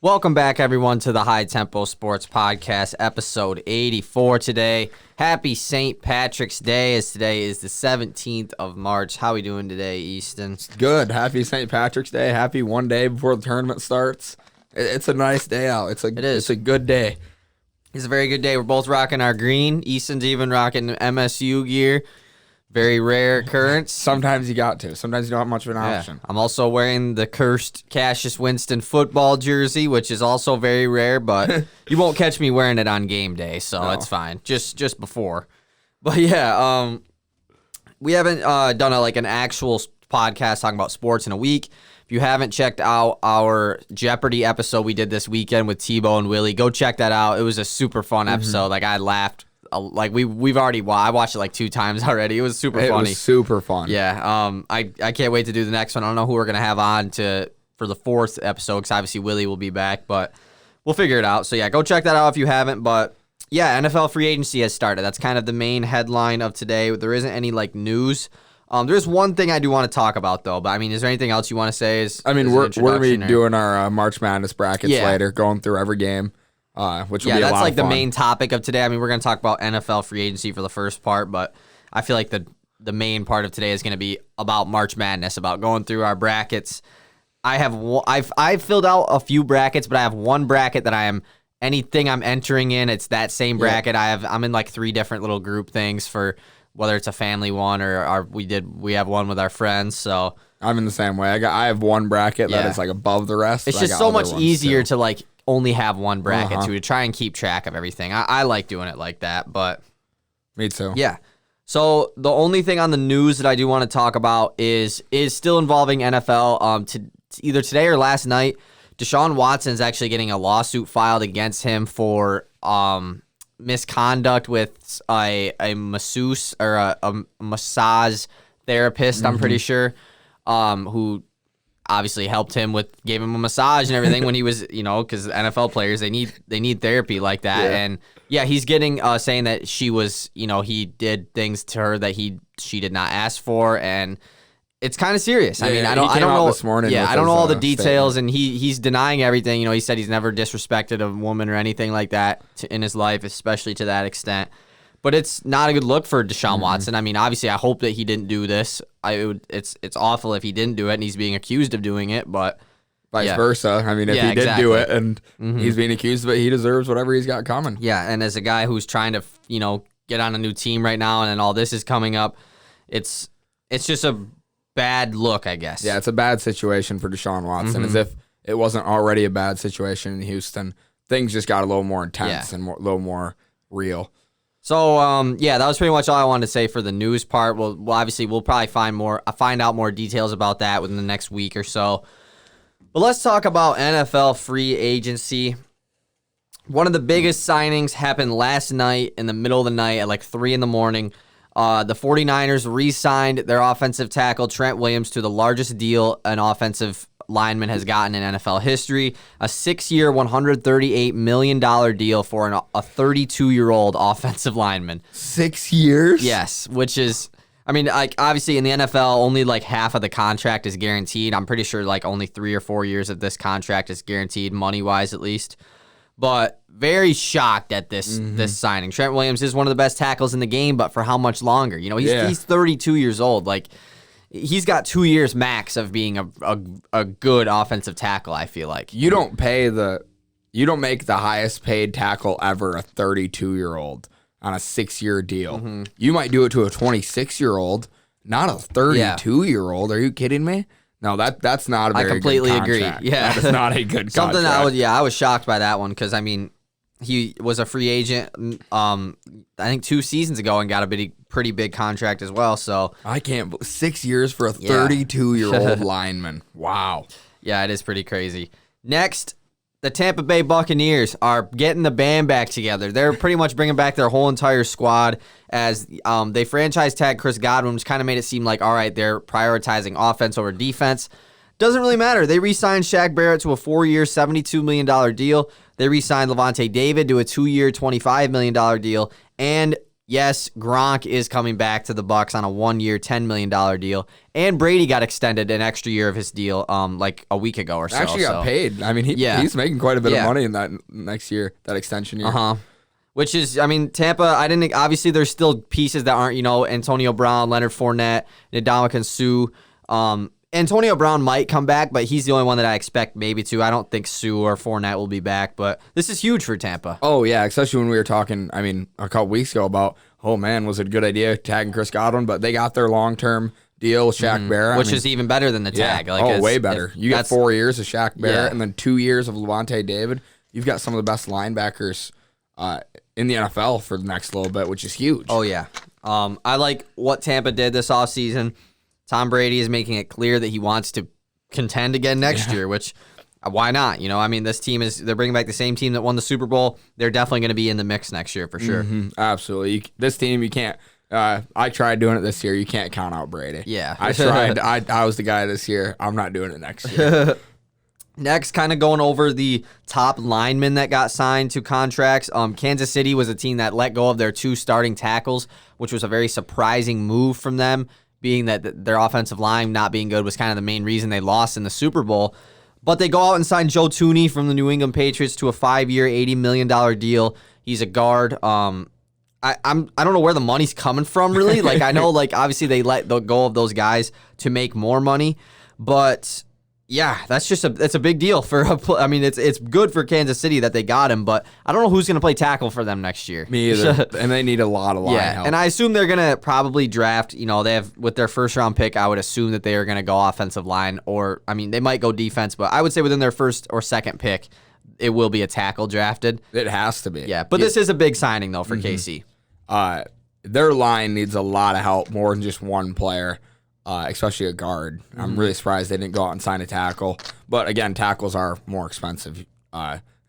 Welcome back, everyone, to the High Tempo Sports Podcast, episode 84 today. Happy St. Patrick's Day, as today is the 17th of March. How are we doing today, Easton? Good. Happy St. Patrick's Day. Happy one day before the tournament starts. It's a nice day out. It is. It's a good day. It's a very good day. We're both rocking our green. Easton's even rocking MSU gear. Very rare occurrence. Sometimes you got to. Sometimes you don't have much of an option. I'm also wearing the cursed Cassius Winston football jersey, which is also very rare, but you won't catch me wearing it on game day, so it's fine. Just before. But yeah, we haven't done an actual podcast talking about sports in a week. If you haven't checked out our Jeopardy episode we did this weekend with Tebow and Willie, go check that out. It was a super fun episode. I laughed. We've already I watched it 2 times already. It was super funny. It was super fun. Yeah. I can't wait to do the next one. I don't know who we're gonna have on for the 4th episode, because obviously Willie will be back, but we'll figure it out. So yeah, go check that out if you haven't. But yeah, NFL free agency has started. That's kind of the main headline of today. There isn't any news. There's one thing I do want to talk about though. But I mean, is there anything else you want to say? We're gonna be doing our March Madness brackets later, going through every game. Which will be a lot of fun. That's the main topic of today. I mean, we're going to talk about NFL free agency for the first part, but I feel like the main part of today is going to be about March Madness, about going through our brackets. I've filled out a few brackets, but I have one bracket that anything I'm entering in, it's that same bracket. Yeah. I'm in 3 different little group things for whether it's a family one or we have one with our friends. So I'm in the same way. I have one bracket that is above the rest. It's just so much easier to only have one bracket to try and keep track of everything. I like doing it like that, but me too. Yeah. So the only thing on the news that I do want to talk about is still involving NFL. Either today or last night, Deshaun Watson is actually getting a lawsuit filed against him for misconduct with a masseuse or a massage therapist. I'm pretty sure, who obviously helped him gave him a massage and everything when he was, because NFL players, they need therapy like that. Yeah. And yeah, he's getting saying that she was, he did things to her that she did not ask for, and it's kind of serious. I mean, I don't know this morning. Yeah, I don't know all the details, and he's denying everything. He said he's never disrespected a woman or anything like that in his life, especially to that extent. But it's not a good look for Deshaun Watson. I mean, obviously, I hope that he didn't do this. It's awful if he didn't do it and he's being accused of doing it, but vice versa. I mean, if he did do it and he's being accused of it, he deserves whatever he's got coming. Yeah, and as a guy who's trying to, get on a new team right now, and then all this is coming up, it's just a bad look, I guess. Yeah, it's a bad situation for Deshaun Watson. As if it wasn't already a bad situation in Houston. Things just got a little more intense and a little more real. So, that was pretty much all I wanted to say for the news part. Well, obviously, we'll probably find out more details about that within the next week or so. But let's talk about NFL free agency. One of the biggest signings happened last night in the middle of the night at 3 in the morning. The 49ers re-signed their offensive tackle, Trent Williams, to the largest deal an offensive lineman has gotten in NFL history, a 6-year, $138 million deal for a 32-year-old offensive lineman. 6 years? Yes, which is, I mean, obviously in the NFL, only half of the contract is guaranteed. I'm pretty sure only 3 or 4 years of this contract is guaranteed, money-wise at least. But very shocked at this signing. Trent Williams is one of the best tackles in the game, but for how much longer? He's 32 years old. He's got 2 years max of being a good offensive tackle, I feel like. You don't make the highest paid tackle ever a 32-year-old on a 6-year deal. You might do it to a 26-year-old, not a 32-year-old. Are you kidding me? No, that's not a very good contract. I completely agree. Yeah. That is not a good contract. I was shocked by that one because, I mean, he was a free agent, I think 2 seasons ago, and got a pretty big contract as well. So I can't 6 years for a 32-year-old lineman. Wow. Yeah, it is pretty crazy. Next, the Tampa Bay Buccaneers are getting the band back together. They're pretty much bringing back their whole entire squad as they franchise tag Chris Godwin, which kind of made it seem like, all right, they're prioritizing offense over defense. Doesn't really matter. They re-signed Shaq Barrett to a 4-year, $72 million deal. They re-signed Levante David to a 2-year, $25 million deal. And yes, Gronk is coming back to the Bucs on a 1-year, $10 million deal, and Brady got extended an extra year of his deal like a week ago or so. Actually got paid. I mean, he's making quite a bit of money in that next year, that extension year. Which is, I mean, Tampa, obviously there's still pieces that aren't, Antonio Brown, Leonard Fournette, Ndamukong Suh. Antonio Brown might come back, but he's the only one that I expect maybe to. I don't think Suh or Fournette will be back, but this is huge for Tampa. Oh, yeah, especially when we were talking, I mean, a couple weeks ago about, oh, man, was it a good idea tagging Chris Godwin? But they got their long-term deal with Shaq Barrett. Which is even better than the tag. Yeah. Way better. You got 4 years of Shaq Barrett and then 2 years of Levante David. You've got some of the best linebackers in the NFL for the next little bit, which is huge. Oh, yeah. I like what Tampa did this offseason. Tom Brady is making it clear that he wants to contend again next year, which why not? I mean, this team they're bringing back the same team that won the Super Bowl. They're definitely going to be in the mix next year for sure. Mm-hmm. Absolutely. This team, you can't. I tried doing it this year. You can't count out Brady. Yeah. I tried. I was the guy this year. I'm not doing it next year. Next, kind of going over the top linemen that got signed to contracts. Kansas City was a team that let go of their 2 starting tackles, which was a very surprising move from them, being that their offensive line not being good was kind of the main reason they lost in the Super Bowl. But they go out and sign Joe Thuney from the New England Patriots to a 5-year, $80 million deal. He's a guard. I don't know where the money's coming from, really. Like, I know, obviously they let go of those guys to make more money, but yeah, that's a big deal it's good for Kansas City that they got him, but I don't know who's going to play tackle for them next year. Me either. And they need a lot of line help. And I assume they're going to probably draft, they have, with their first round pick, I would assume that they are going to go offensive line, or, they might go defense, but I would say within their first or second pick, it will be a tackle drafted. It has to be. Yeah, but this is a big signing, though, for KC. Their line needs a lot of help, more than just one player. Especially a guard. I'm really surprised they didn't go out and sign a tackle. But again, tackles are more expensive.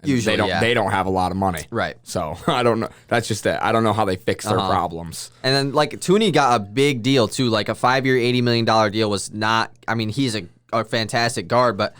Usually, they don't have a lot of money. Right. So I don't know. That's just it. I don't know how they fix their problems. And then Thuney got a big deal too. Like a 5-year, $80 million deal was not. He's a fantastic guard, but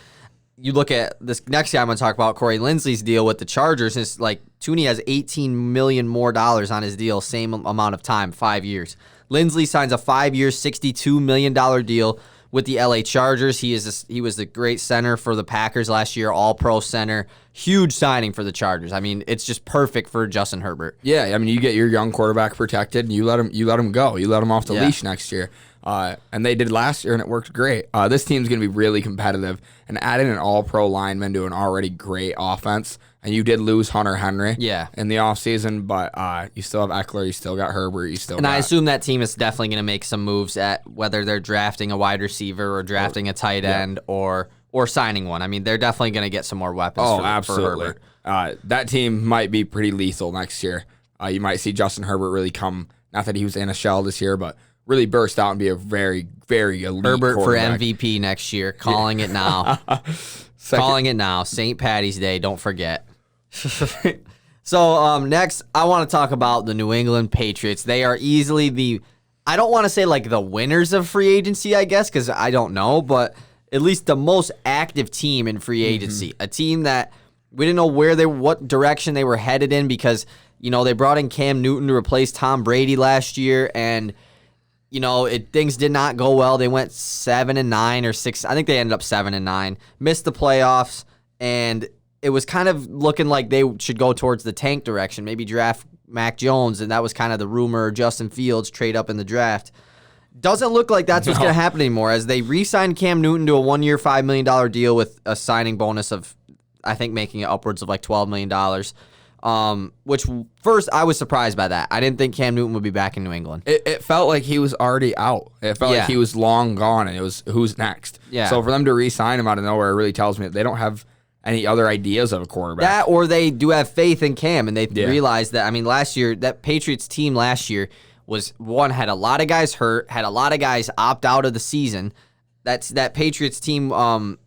you look at this next guy I'm going to talk about, Corey Linsley's deal with the Chargers. Is Thuney has $18 million more on his deal, same amount of time, 5 years. Linsley signs a 5-year, $62 million deal with the LA Chargers. He was the great center for the Packers last year, all-pro center. Huge signing for the Chargers. It's just perfect for Justin Herbert. Yeah, you get your young quarterback protected, and you let him go. You let him off the leash next year. And they did last year, and it worked great. This team's going to be really competitive, and adding an all-pro lineman to an already great offense. And you did lose Hunter Henry in the offseason, but you still have Eckler, you still got Herbert, I assume that team is definitely going to make some moves at whether they're drafting a wide receiver or drafting a tight end or signing one. They're definitely going to get some more weapons for Herbert. That team might be pretty lethal next year. You might see Justin Herbert really come, not that he was in a shell this year, but really burst out and be a very, very elite Herbert for MVP next year. Calling it now. Calling it now. St. Patty's Day. Don't forget. So next, I want to talk about the New England Patriots. They are easily I don't want to say the winners of free agency, I guess, because I don't know, but at least the most active team in free agency. A team that we didn't know what direction they were headed in because, they brought in Cam Newton to replace Tom Brady last year, and things did not go well. They went 7-9 or 6. I think they ended up 7-9. Missed the playoffs, and it was kind of looking like they should go towards the tank direction, maybe draft Mac Jones, and that was kind of the rumor. Justin Fields trade up in the draft. Doesn't look like that's what's going to happen anymore, as they re-signed Cam Newton to a 1-year, $5 million deal with a signing bonus of, I think, making it upwards of $12 million. Which first I was surprised by that. I didn't think Cam Newton would be back in New England. It felt like he was already out. It felt like he was long gone, and it was who's next. Yeah. So for them to re-sign him out of nowhere really tells me that they don't have any other ideas of a quarterback. That, or they do have faith in Cam, and they realize that. Last year, that Patriots team last year had a lot of guys hurt, had a lot of guys opt out of the season. That Patriots team,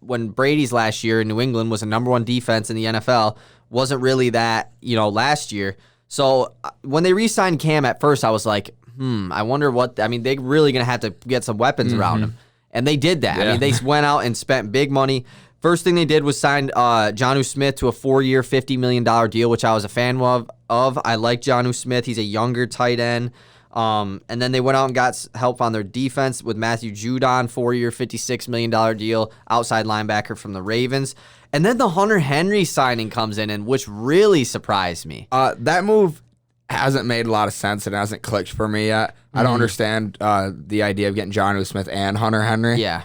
when Brady's last year in New England was a number 1 defense in the NFL, wasn't really that, last year. So when they re-signed Cam at first, I was like, I wonder what, they're really going to have to get some weapons around him. And they did that. Yeah. They went out and spent big money First thing they did was sign Jonnu Smith to a 4-year, $50 million deal, which I was a fan of. I like Jonnu Smith. He's a younger tight end. And then they went out and got help on their defense with Matthew Judon, 4-year, $56 million deal, outside linebacker from the Ravens. And then the Hunter Henry signing comes in, and which really surprised me. That move hasn't made a lot of sense. It hasn't clicked for me yet. I don't understand the idea of getting Jonnu Smith and Hunter Henry. Yeah.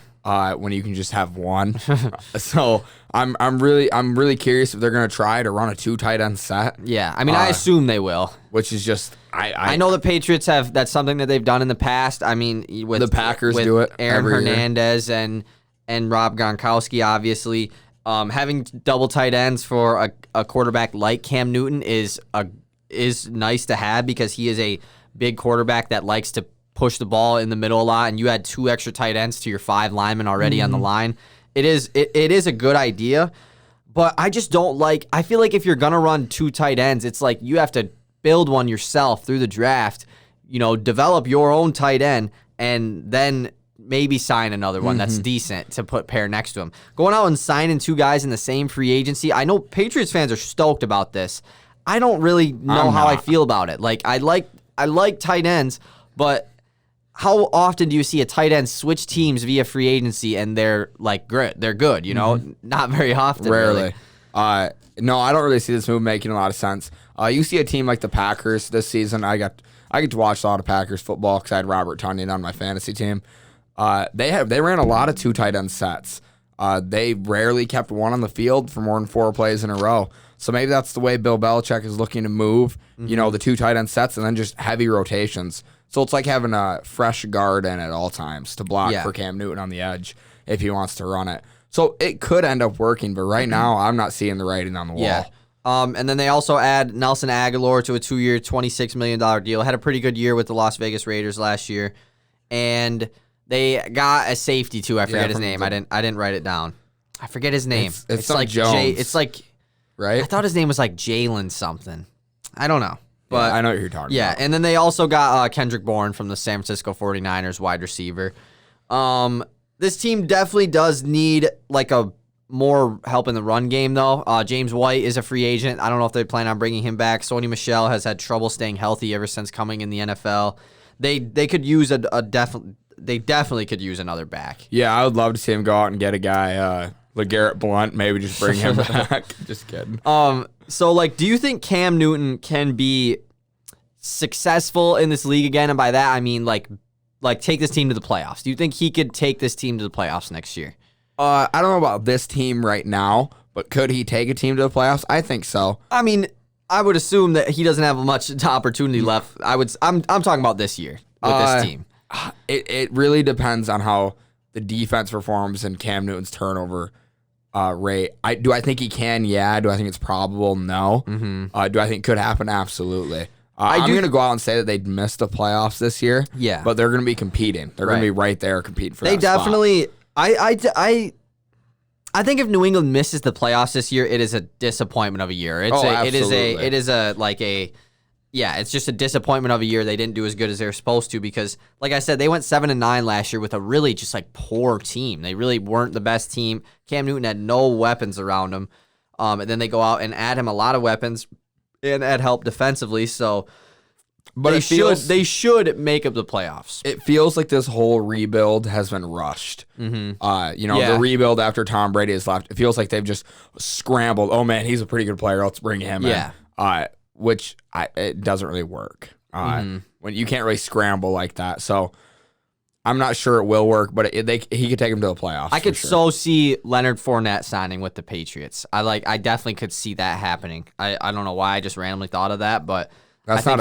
When you can just have one. So I'm really curious if they're gonna try to run a 2 tight end set. Yeah, I mean, I assume they will. Which is just I know the Patriots have, that's something that they've done in the past. I mean, with the Packers with do it. Aaron every Hernandez and Rob Gronkowski, obviously. Having double tight ends for a quarterback like Cam Newton is nice to have, because he is a big quarterback that likes to push the ball in the middle a lot, and you add 2 extra tight ends to your 5 linemen already on the line. It is a good idea, but I just don't like, I feel like if you're going to run 2 tight ends, it's like you have to build one yourself through the draft, develop your own tight end, and then maybe sign another one that's decent to pair next to him. Going out and signing 2 guys in the same free agency, I know Patriots fans are stoked about this. I don't really know how I feel about it. Like, I like tight ends, but how often do you see a tight end switch teams via free agency and they're like good? They're good, Not very often. Rarely. Really. No, I don't really see this move making a lot of sense. You see a team like the Packers this season. I get to watch a lot of Packers football because I had Robert Tonyan on my fantasy team. They ran a lot of 2 tight end sets. They rarely kept one on the field for more than 4 plays in a row. So maybe that's the way Bill Belichick is looking to move, the 2 tight end sets and then just heavy rotations. So it's like having a fresh guard in at all times to block for Cam Newton on the edge if he wants to run it. So it could end up working, but right now I'm not seeing the writing on the wall. Yeah. And then they also add Nelson Aguilar to a 2-year, $26 million deal. Had a pretty good year with the Las Vegas Raiders last year. And they got a safety too. I forget his name. I didn't write it down. I forget his name. It's like Jones. It's like, right? I thought his name was like Jalen something. I don't know. But I know what you're talking about. Yeah, and then they also got Kendrick Bourne from the San Francisco 49ers, wide receiver. This team definitely does need like a more help in the run game, though. James White is a free agent. I don't know if they plan on bringing him back. Sony Michel has had trouble staying healthy ever since coming in the NFL. They could use they definitely could use another back. Yeah, I would love to see him go out and get a guy, LeGarrette Blount, maybe just bring him back. Just kidding. So, like, do you think Cam Newton can be successful in this league again? And by that, I mean, like take this team to the playoffs. Do you think he could take this team to the playoffs next year? I don't know about this team right now, but could he take a team to the playoffs? I think so. I mean, I would assume that he doesn't have much opportunity left. I'm talking about this year with this team. It really depends on how the defense performs and Cam Newton's turnover rate. Do I think he can? Yeah. Do I think it's probable? No. Do I think it could happen? Absolutely. I'm going to go out and say that they'd miss the playoffs this year. Yeah. But they're going to be competing. They're going to be right there competing for that spot. They definitely... I think if New England misses the playoffs this year, it is a disappointment of a year. It's just a disappointment of a year. They didn't do as good as they were supposed to because, like I said, they went 7-9 last year with a really just like poor team. They really weren't the best team. Cam Newton had no weapons around him. And then they go out and add him a lot of weapons and add help defensively. So but they should make up the playoffs. It feels like this whole rebuild has been rushed. The rebuild after Tom Brady has left. It feels like they've just scrambled. Oh man, he's a pretty good player. Let's bring him in. Which it doesn't really work. When you can't really scramble like that. So I'm not sure it will work, but he could take him to the playoffs. I could so see Leonard Fournette signing with the Patriots. I definitely could see that happening. I don't know why I just randomly thought of that, but that's a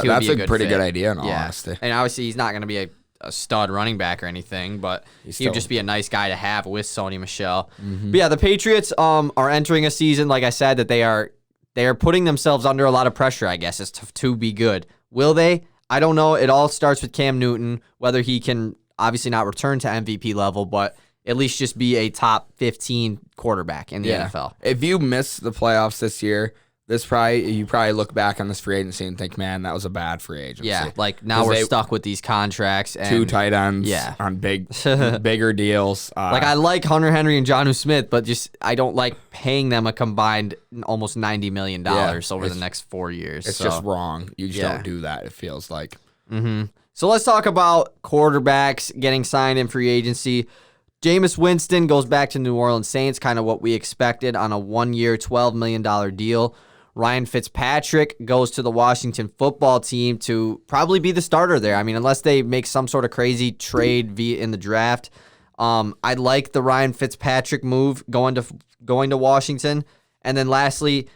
pretty good idea in all honesty. And obviously he's not going to be a stud running back or anything, but he would just be a nice guy to have with Sony Michel. But yeah, the Patriots are entering a season, like I said, that they are putting themselves under a lot of pressure, I guess, is to be good. Will they? I don't know. It all starts with Cam Newton, whether he can obviously not return to MVP level, but at least just be a top 15 quarterback in the NFL. If you miss the playoffs this you probably look back on this free agency and think, man, that was a bad free agency. Yeah, like now we're stuck with these contracts. And, 2 tight ends yeah. on bigger deals. Like I like Hunter Henry and Jonnu Smith, but just I don't like paying them a combined almost $90 million over the next 4 years. It's just wrong. You just don't do that, it feels like. So let's talk about quarterbacks getting signed in free agency. Jameis Winston goes back to New Orleans Saints, kind of what we expected on a 1-year, $12 million deal. Ryan Fitzpatrick goes to the Washington football team to probably be the starter there. I mean, unless they make some sort of crazy trade in the draft. I like the Ryan Fitzpatrick move going to Washington. And then lastly,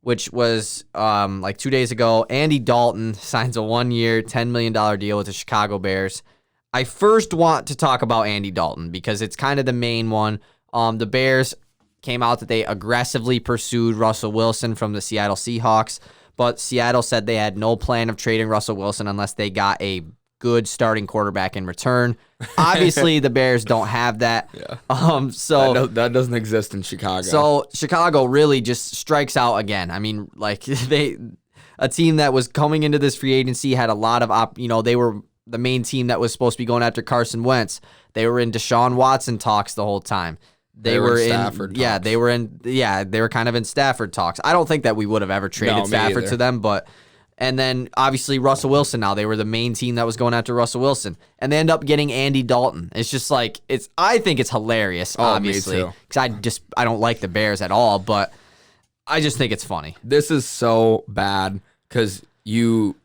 which was like 2 days ago, Andy Dalton signs a 1-year, $10 million deal with the Chicago Bears. I first want to talk about Andy Dalton because it's kind of the main one. The Bears came out that they aggressively pursued Russell Wilson from the Seattle Seahawks, but Seattle said they had no plan of trading Russell Wilson unless they got a good starting quarterback in return. Obviously, the Bears don't have that. Yeah. So that doesn't exist in Chicago. So Chicago really just strikes out again. I mean, like a team that was coming into this free agency had a lot of they were the main team that was supposed to be going after Carson Wentz. They were in Deshaun Watson talks the whole time. They were in Stafford talks. They were kind of in Stafford talks. I don't think that we would have ever traded Stafford to them, and then obviously Russell Wilson now. They were the main team that was going after Russell Wilson. And they end up getting Andy Dalton. It's just like I think it's hilarious, obviously. Because I don't like the Bears at all, but I just think it's funny. This is so bad because you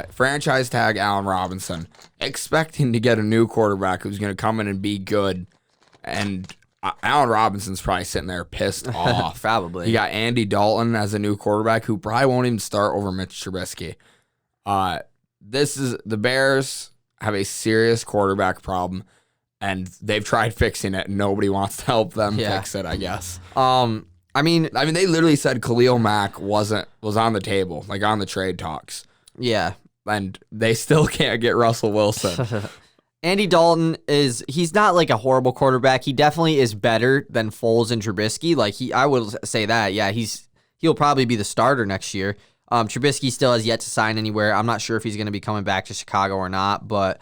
franchise tag Allen Robinson, expecting to get a new quarterback who's going to come in and be good, and Allen Robinson's probably sitting there pissed off. Probably. You got Andy Dalton as a new quarterback who probably won't even start over Mitch Trubisky. The Bears have a serious quarterback problem, and they've tried fixing it. And nobody wants to help them fix it, I guess. I mean, they literally said Khalil Mack was on the table, like on the trade talks. Yeah. And they still can't get Russell Wilson. Andy Dalton he's not like a horrible quarterback. He definitely is better than Foles and Trubisky. Like I would say that. Yeah, he'll probably be the starter next year. Trubisky still has yet to sign anywhere. I'm not sure if he's going to be coming back to Chicago or not, but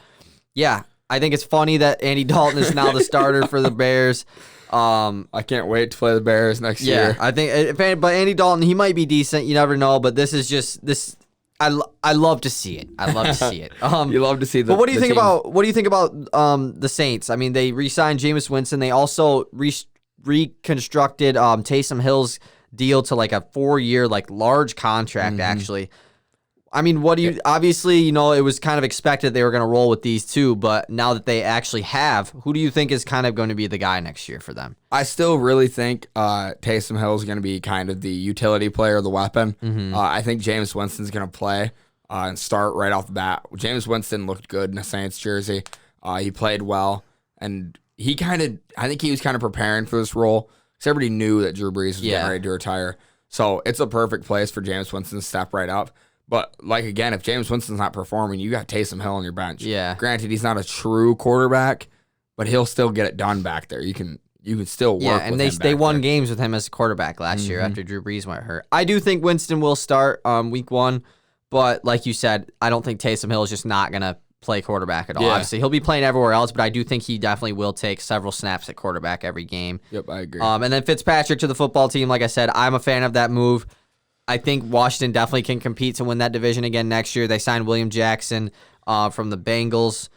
yeah, I think it's funny that Andy Dalton is now the starter for the Bears. I can't wait to play the Bears next year. Yeah, I think but Andy Dalton, he might be decent, you never know, but this is just I love to see it. I love to see it. You love to see the. But what do you think about the Saints? I mean, they re-signed Jameis Winston. They also reconstructed Taysom Hill's deal to like a 4-year like large contract. Actually, I mean, obviously, it was kind of expected they were going to roll with these two, but now that they actually have, who do you think is kind of going to be the guy next year for them? I still really think Taysom Hill is going to be kind of the utility player, the weapon. I think Jameis Winston's going to play and start right off the bat. Jameis Winston looked good in a Saints jersey. He played well, and I think he was kind of preparing for this role because everybody knew that Drew Brees was getting ready to retire. So it's a perfect place for Jameis Winston to step right up. But, again, if Jameis Winston's not performing, you got Taysom Hill on your bench. Yeah. Granted, he's not a true quarterback, but he'll still get it done back there. You can still work with him. Yeah, and they won games with him as a quarterback last year after Drew Brees went hurt. I do think Winston will start week 1, but like you said, I don't think Taysom Hill is just not going to play quarterback at all. Obviously, he'll be playing everywhere else, but I do think he definitely will take several snaps at quarterback every game. Yep, I agree. And then Fitzpatrick to the football team, like I said, I'm a fan of that move. I think Washington definitely can compete to win that division again next year. They signed William Jackson from the Bengals.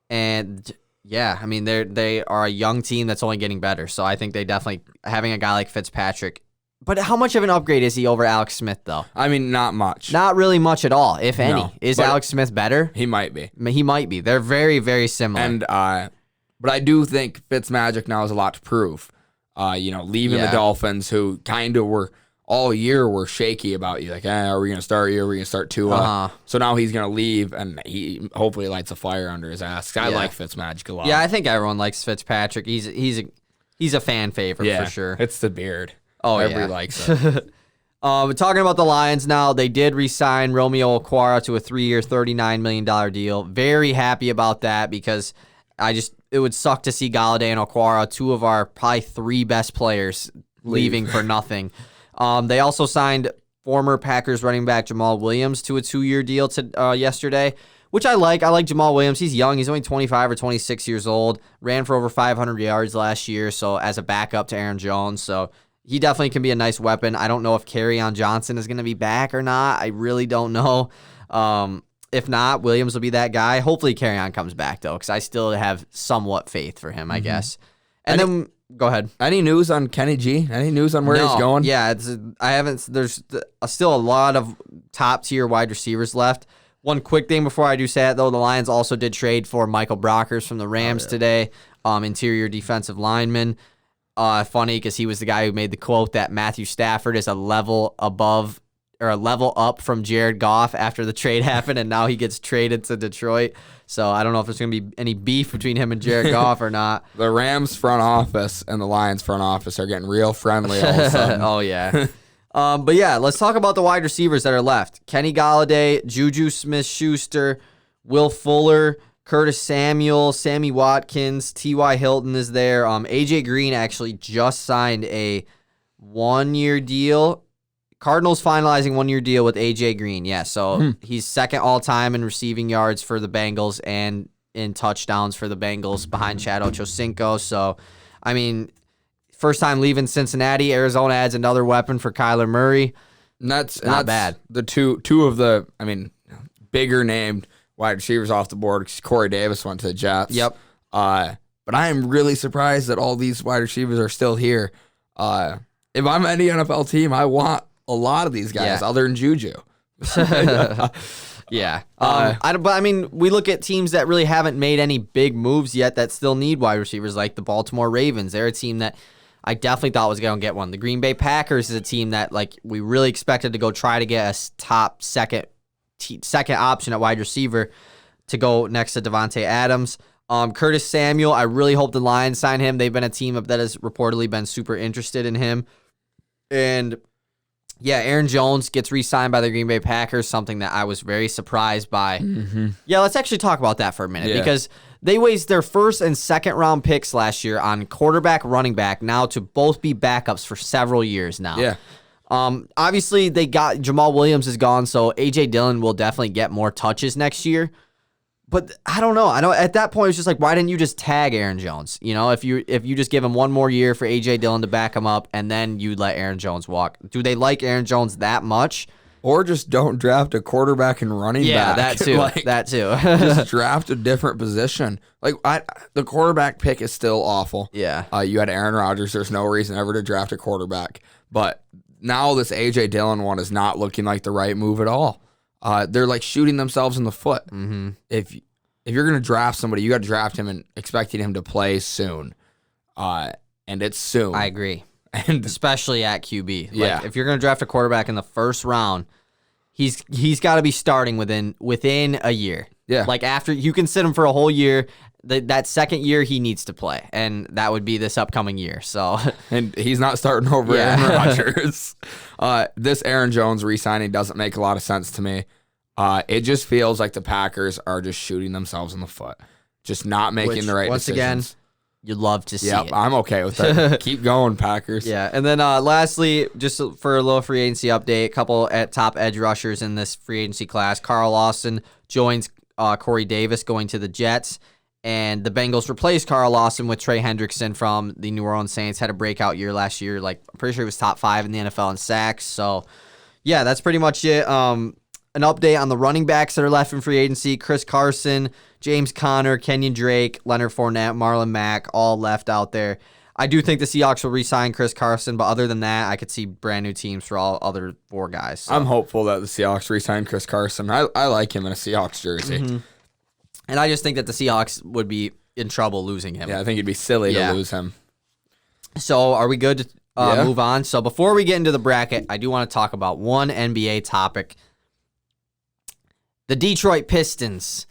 And, yeah, I mean, they are a young team that's only getting better. So I think they definitely, having a guy like Fitzpatrick. But how much of an upgrade is he over Alex Smith, though? I mean, not much. Not really much at all, if any. No, is Alex Smith better? He might be. He might be. They're very, very similar. And but I do think Fitzmagic now has a lot to prove. Leaving the Dolphins, who kind of were all year were shaky about you. Like, are we going to start you? Are we going to start Tua? So now he's going to leave, and he hopefully lights a fire under his ass. I like Fitzmagic a lot. Yeah, I think everyone likes Fitzpatrick. He's a fan favorite for sure. It's the beard. Oh, everybody likes it. Talking about the Lions now, they did re-sign Romeo Okwara to a 3-year, $39 million deal. Very happy about that because it would suck to see Galladay and Okwara, two of our probably 3 best players, leaving for nothing. They also signed former Packers running back Jamal Williams to a 2-year deal yesterday, which I like. I like Jamal Williams. He's young. He's only 25 or 26 years old. Ran for over 500 yards last year, so as a backup to Aaron Jones. So he definitely can be a nice weapon. I don't know if Kerryon Johnson is going to be back or not. I really don't know. If not, Williams will be that guy. Hopefully Kerryon comes back, though, because I still have somewhat faith for him, I guess. And then, go ahead. Any news on Kenny G? Any news on where he's going? Yeah, I haven't. There's still a lot of top-tier wide receivers left. One quick thing before I do say that, though, the Lions also did trade for Michael Brockers from the Rams today, interior defensive lineman. Funny because he was the guy who made the quote that Matthew Stafford is a level above or a level up from Jared Goff after the trade happened, and now he gets traded to Detroit. So I don't know if there's going to be any beef between him and Jared Goff or not. The Rams front office and the Lions front office are getting real friendly all of a sudden. Oh, yeah. But yeah, let's talk about the wide receivers that are left. Kenny Golladay, Juju Smith-Schuster, Will Fuller, Curtis Samuel, Sammy Watkins, T.Y. Hilton is there. A.J. Green actually just signed a 1-year deal. Cardinals finalizing 1-year deal with A.J. Green. Yeah, so he's second all-time in receiving yards for the Bengals and in touchdowns for the Bengals behind Chad Ochocinco. So, I mean, first time leaving Cincinnati, Arizona adds another weapon for Kyler Murray. And that's not bad. The two of the, bigger named wide receivers off the board. Corey Davis went to the Jets. Yep. But I am really surprised that all these wide receivers are still here. If I'm any NFL team, I want a lot of these guys other than Juju. Yeah. We look at teams that really haven't made any big moves yet that still need wide receivers, like the Baltimore Ravens. They're a team that I definitely thought was going to get one. The Green Bay Packers is a team that we really expected to go try to get a top second option at wide receiver to go next to Devontae Adams. Curtis Samuel, I really hope the Lions sign him. They've been a team that has reportedly been super interested in him. And yeah, Aaron Jones gets re-signed by the Green Bay Packers, something that I was very surprised by. Mm-hmm. Yeah, let's actually talk about that for a minute because they wasted their first and second round picks last year on quarterback, running back, now to both be backups for several years now. Yeah. Obviously, they got Jamal Williams is gone, so A.J. Dillon will definitely get more touches next year. But I don't know. At that point, it's just like, why didn't you just tag Aaron Jones? You know, if you just give him one more year for A.J. Dillon to back him up, and then you let Aaron Jones walk. Do they like Aaron Jones that much? Or just don't draft a quarterback and running back. Yeah, that too. That too. Just draft a different position. The quarterback pick is still awful. Yeah. You had Aaron Rodgers. There's no reason ever to draft a quarterback. But now this A.J. Dillon one is not looking like the right move at all. They're shooting themselves in the foot. Mm-hmm. If you're going to draft somebody, you got to draft him and expecting him to play soon. And it's soon. I agree. And especially at QB. Yeah. If you're going to draft a quarterback in the first round, he's got to be starting within a year. Yeah. After you can sit him for a whole year, that second year he needs to play, and that would be this upcoming year. So, and he's not starting over Aaron Rodgers. This Aaron Jones re-signing doesn't make a lot of sense to me. It just feels like the Packers are just shooting themselves in the foot, just not making the right decisions. Once again, you'd love to see it. I'm okay with that. Keep going, Packers. Yeah, and then lastly, just for a little free agency update, a couple at top edge rushers in this free agency class. Carl Lawson joins Corey Davis going to the Jets, and the Bengals replaced Carl Lawson with Trey Hendrickson from the New Orleans Saints. Had a breakout year last year. I'm pretty sure he was top 5 in the NFL in sacks. So, yeah, that's pretty much it. An update on the running backs that are left in free agency. Chris Carson, James Conner, Kenyon Drake, Leonard Fournette, Marlon Mack, all left out there. I do think the Seahawks will re-sign Chris Carson, but other than that, I could see brand new teams for all other 4 guys. So. I'm hopeful that the Seahawks re-sign Chris Carson. I like him in a Seahawks jersey. Mm-hmm. And I just think that the Seahawks would be in trouble losing him. Yeah, I think it'd be silly to lose him. So are we good to move on? So before we get into the bracket, I do want to talk about one NBA topic. The Detroit Pistons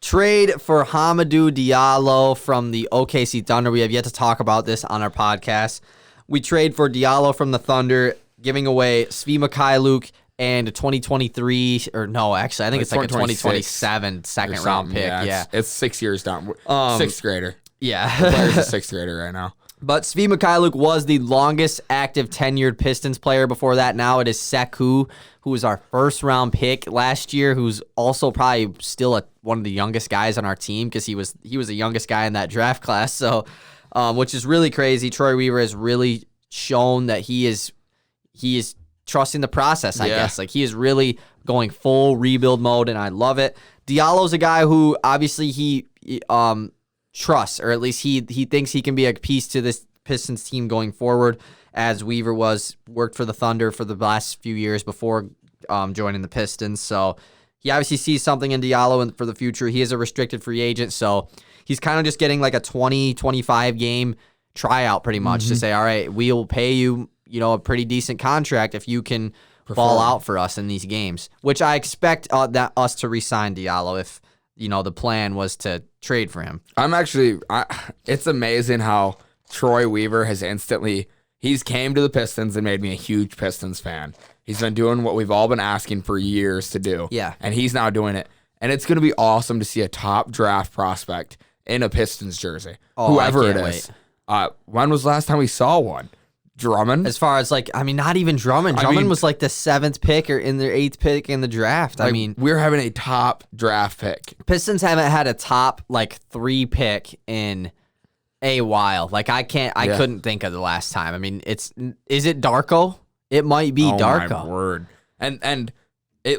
trade for Hamidou Diallo from the OKC Thunder. We have yet to talk about this on our podcast. We trade for Diallo from the Thunder, giving away Svi Mikhailuk and a 2023, or no, actually, I think it's a 2027 second round pick. Yeah. It's 6 years down. Sixth grader. Yeah. The player's a sixth grader right now. But Svi Mikhailuk was the longest active tenured Pistons player before that. Now it is Sekou, who was our first-round pick last year, who's also probably still one of the youngest guys on our team because he was the youngest guy in that draft class. So, which is really crazy. Troy Weaver has really shown that he is trusting the process, I guess. Like, he is really going full rebuild mode, and I love it. Diallo's a guy who obviously he trusts, or at least he thinks he can be a piece to this Pistons team going forward, as Weaver worked for the Thunder for the last few years before joining the Pistons. So he obviously sees something in Diallo for the future. He is a restricted free agent, so he's kind of just getting like a 20-25 game tryout pretty much to say, all right, we'll pay you, a pretty decent contract if you can ball out for us in these games, which I expect us to re-sign Diallo if the plan was to trade for him. It's amazing how Troy Weaver he's came to the Pistons and made me a huge Pistons fan. He's been doing what we've all been asking for years to do. Yeah. And he's now doing it. And it's going to be awesome to see a top draft prospect in a Pistons jersey. Whoever it is. When was the last time we saw one? Drummond? As far as not even Drummond. Drummond was like the 7th pick or in their 8th pick in the draft. We're having a top draft pick. Pistons haven't had a top 3 pick in a while. I couldn't think of the last time. Is it Darko? It might be Darko. My word. And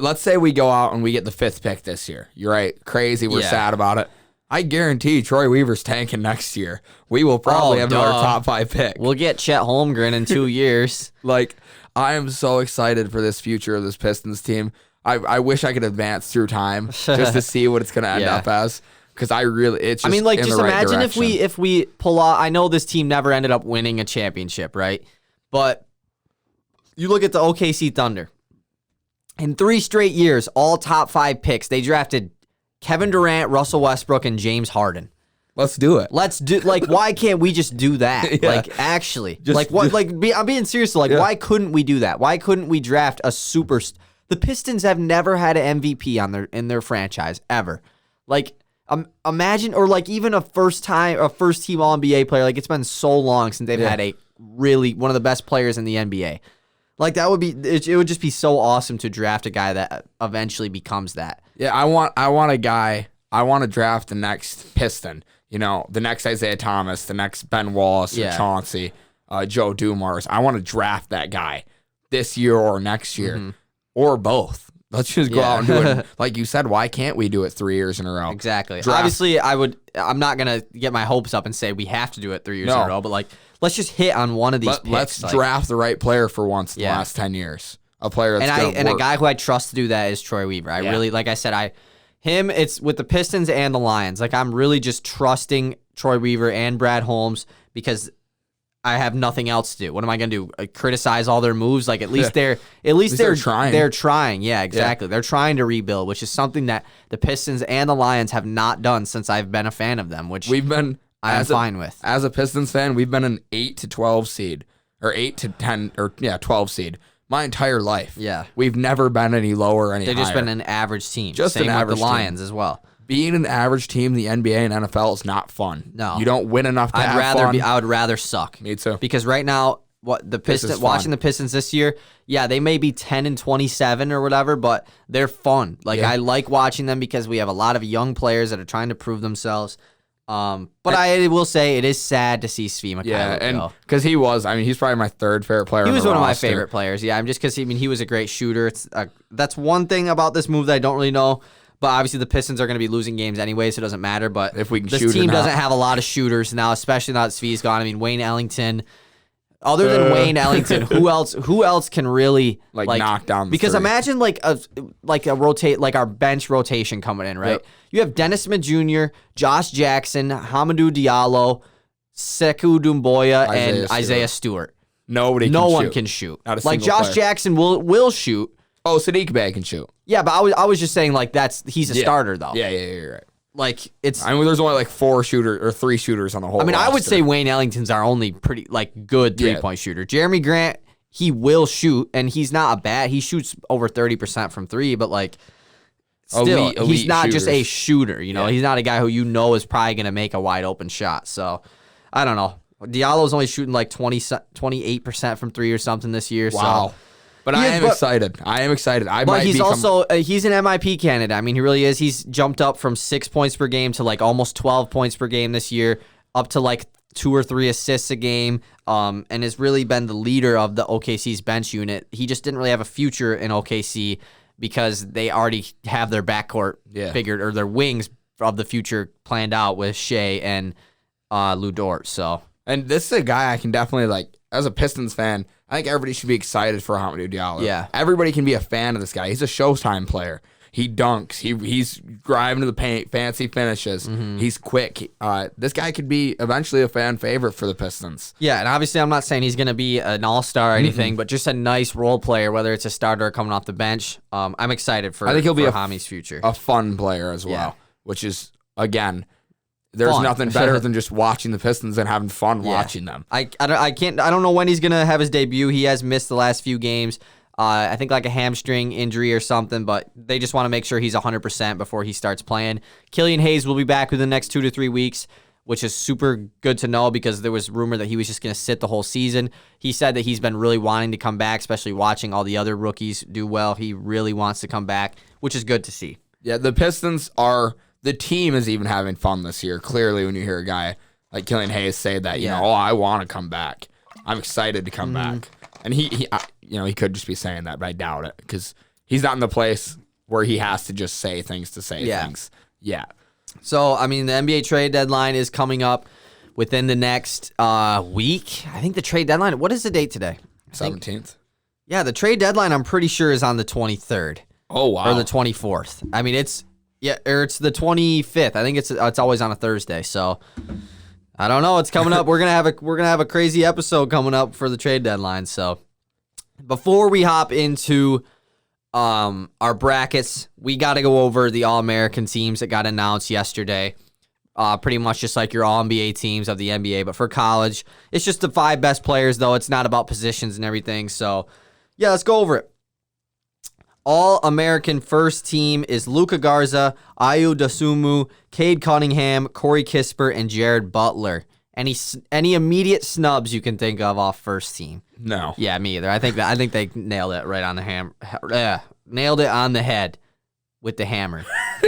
let's say we go out and we get the 5th pick this year. You're right. Crazy. We're sad about it. I guarantee Troy Weaver's tanking next year. We will probably have another top 5 pick. We'll get Chet Holmgren in 2 years. I am so excited for this future of this Pistons team. I wish I could advance through time just to see what it's going to end up as. Because it's just just imagine if we pull out. I know this team never ended up winning a championship, right? But you look at the OKC Thunder. In 3 straight years, all top 5 picks, they drafted Kevin Durant, Russell Westbrook, and James Harden. Let's do it. Why can't we just do that? Yeah. Actually. I'm being serious. Why couldn't we do that? Why couldn't we draft a super... The Pistons have never had an MVP in their franchise, ever. Imagine, or even a first-team All-NBA player. It's been so long since they've had a really... one of the best players in the NBA. That would be... It would just be so awesome to draft a guy that eventually becomes that. Yeah, I want a guy. I want to draft the next Piston. The next Isaiah Thomas, the next Ben Wallace, or Chauncey, Joe Dumars. I want to draft that guy this year or next year, or both. Let's just go out and do it. Like you said, why can't we do it 3 years in a row? Exactly. Obviously, I'm not gonna get my hopes up and say we have to do it 3 years in a row, but let's just hit on one of these picks. Let's draft the right player for once in the last 10 years. A player that's going to work. And a guy who I trust to do that is Troy Weaver. I really, like I said, it's with the Pistons and the Lions. I'm really just trusting Troy Weaver and Brad Holmes because I have nothing else to do. What am I going to do? Criticize all their moves? At least they're trying. They're trying. Yeah, exactly. Yeah. They're trying to rebuild, which is something that the Pistons and the Lions have not done since I've been a fan of them, which I'm fine with. As a Pistons fan, we've been an 8 to 12 seed or 8 to 10 or 12 seed. My entire life. Yeah. We've never been any lower or any higher. They've just been an average team. Just Same an average with the Lions as well. Being an average team in the NBA and NFL is not fun. No. You don't win enough to have fun. I would rather suck. Me too. Because right now, watching the Pistons this year, they may be 10-27 or whatever, but they're fun. I like watching them because we have a lot of young players that are trying to prove themselves. But I will say it is sad to see Svi Mikhailuk go. Because he's probably my 3rd favorite player. He was one of my favorite players. Yeah, just because he was a great shooter. That's one thing about this move that I don't really know. But obviously the Pistons are going to be losing games anyway, so it doesn't matter. But if we can this team doesn't have a lot of shooters now, especially now that Svi's gone. Wayne Ellington. Other than Wayne Ellington, who else can really knock down the because three? Imagine our bench rotation coming in, right? Yep. You have Dennis Smith Jr., Josh Jackson, Hamidou Diallo, Sekou Doumbouya, and Isaiah Stewart. No one can shoot. Josh Jackson will shoot. Oh, Sadiq Bey can shoot. Yeah, but I was just saying he's a starter though. Yeah, you're right. There's only 4 shooters or 3 shooters on the whole roster. I would say Wayne Ellington's our only pretty good 3-point shooter. Jeremy Grant, he will shoot, and he's not he shoots over 30% from 3, but still, elite he's not shooters. just a shooter. He's not a guy who is probably going to make a wide open shot. So I don't know. Diallo's only shooting like 28% from three or something this year. Wow. So. But I am excited. I am excited. But he's also he's an MIP candidate. I mean, he really is. He's jumped up from 6 points per game to like almost 12 points per game this year, up to like 2 or 3 assists a game, and has really been the leader of the OKC's bench unit. He just didn't really have a future in OKC because they already have their backcourt figured, or their wings of the future planned out with Shea and Lu Dort. So, and this is a guy I can definitely like as a Pistons fan. I think everybody should be excited for Hamidou Diallo. Yeah. Everybody can be a fan of this guy. He's a Showtime player. He dunks. He's driving to the paint, fancy finishes. He's quick. This guy could be eventually a fan favorite for the Pistons. Yeah, and obviously I'm not saying he's going to be an all-star or anything, but just a nice role player, whether it's a starter or coming off the bench. I'm excited for I think he'll be Hami's future. A fun player as well, which is, again, there's nothing better than just watching the Pistons and having fun watching them. I don't know when he's going to have his debut. He has missed the last few games. I think like a hamstring injury or something, but they just want to make sure he's 100% before he starts playing. Killian Hayes will be back within the next 2 to 3 weeks, which is super good to know because there was rumor that he was just going to sit the whole season. He said that he's been really wanting to come back, especially watching all the other rookies do well. He really wants to come back, which is good to see. Yeah, the Pistons are... The team is even having fun this year. Clearly, when you hear a guy like Killian Hayes say that, you know, I want to come back. I'm excited to come back. And he could just be saying that, but I doubt it because he's not in the place where he has to just say things to say things. Yeah. So, I mean, the NBA trade deadline is coming up within the next week. I think the trade deadline, what is the date today? 17th. Yeah, the trade deadline, I'm pretty sure, is on the 23rd. Oh, wow. Or the 24th. I mean, it's the 25th. I think it's always on a Thursday. So I don't know. It's coming up. We're gonna have a crazy episode coming up for the trade deadline. So before we hop into our brackets, we got to go over the All-American teams that got announced yesterday. Pretty much just like your All-NBA teams of the NBA, but for college, it's just the 5 best players. Though it's not about positions and everything. So yeah, let's go over it. All-American first team is Luka Garza, Ayo Dosunmu, Cade Cunningham, Corey Kispert, and Jared Butler. Any immediate snubs you can think of off first team? No. Yeah, me either. I think they nailed it right on the nailed it on the head with the hammer.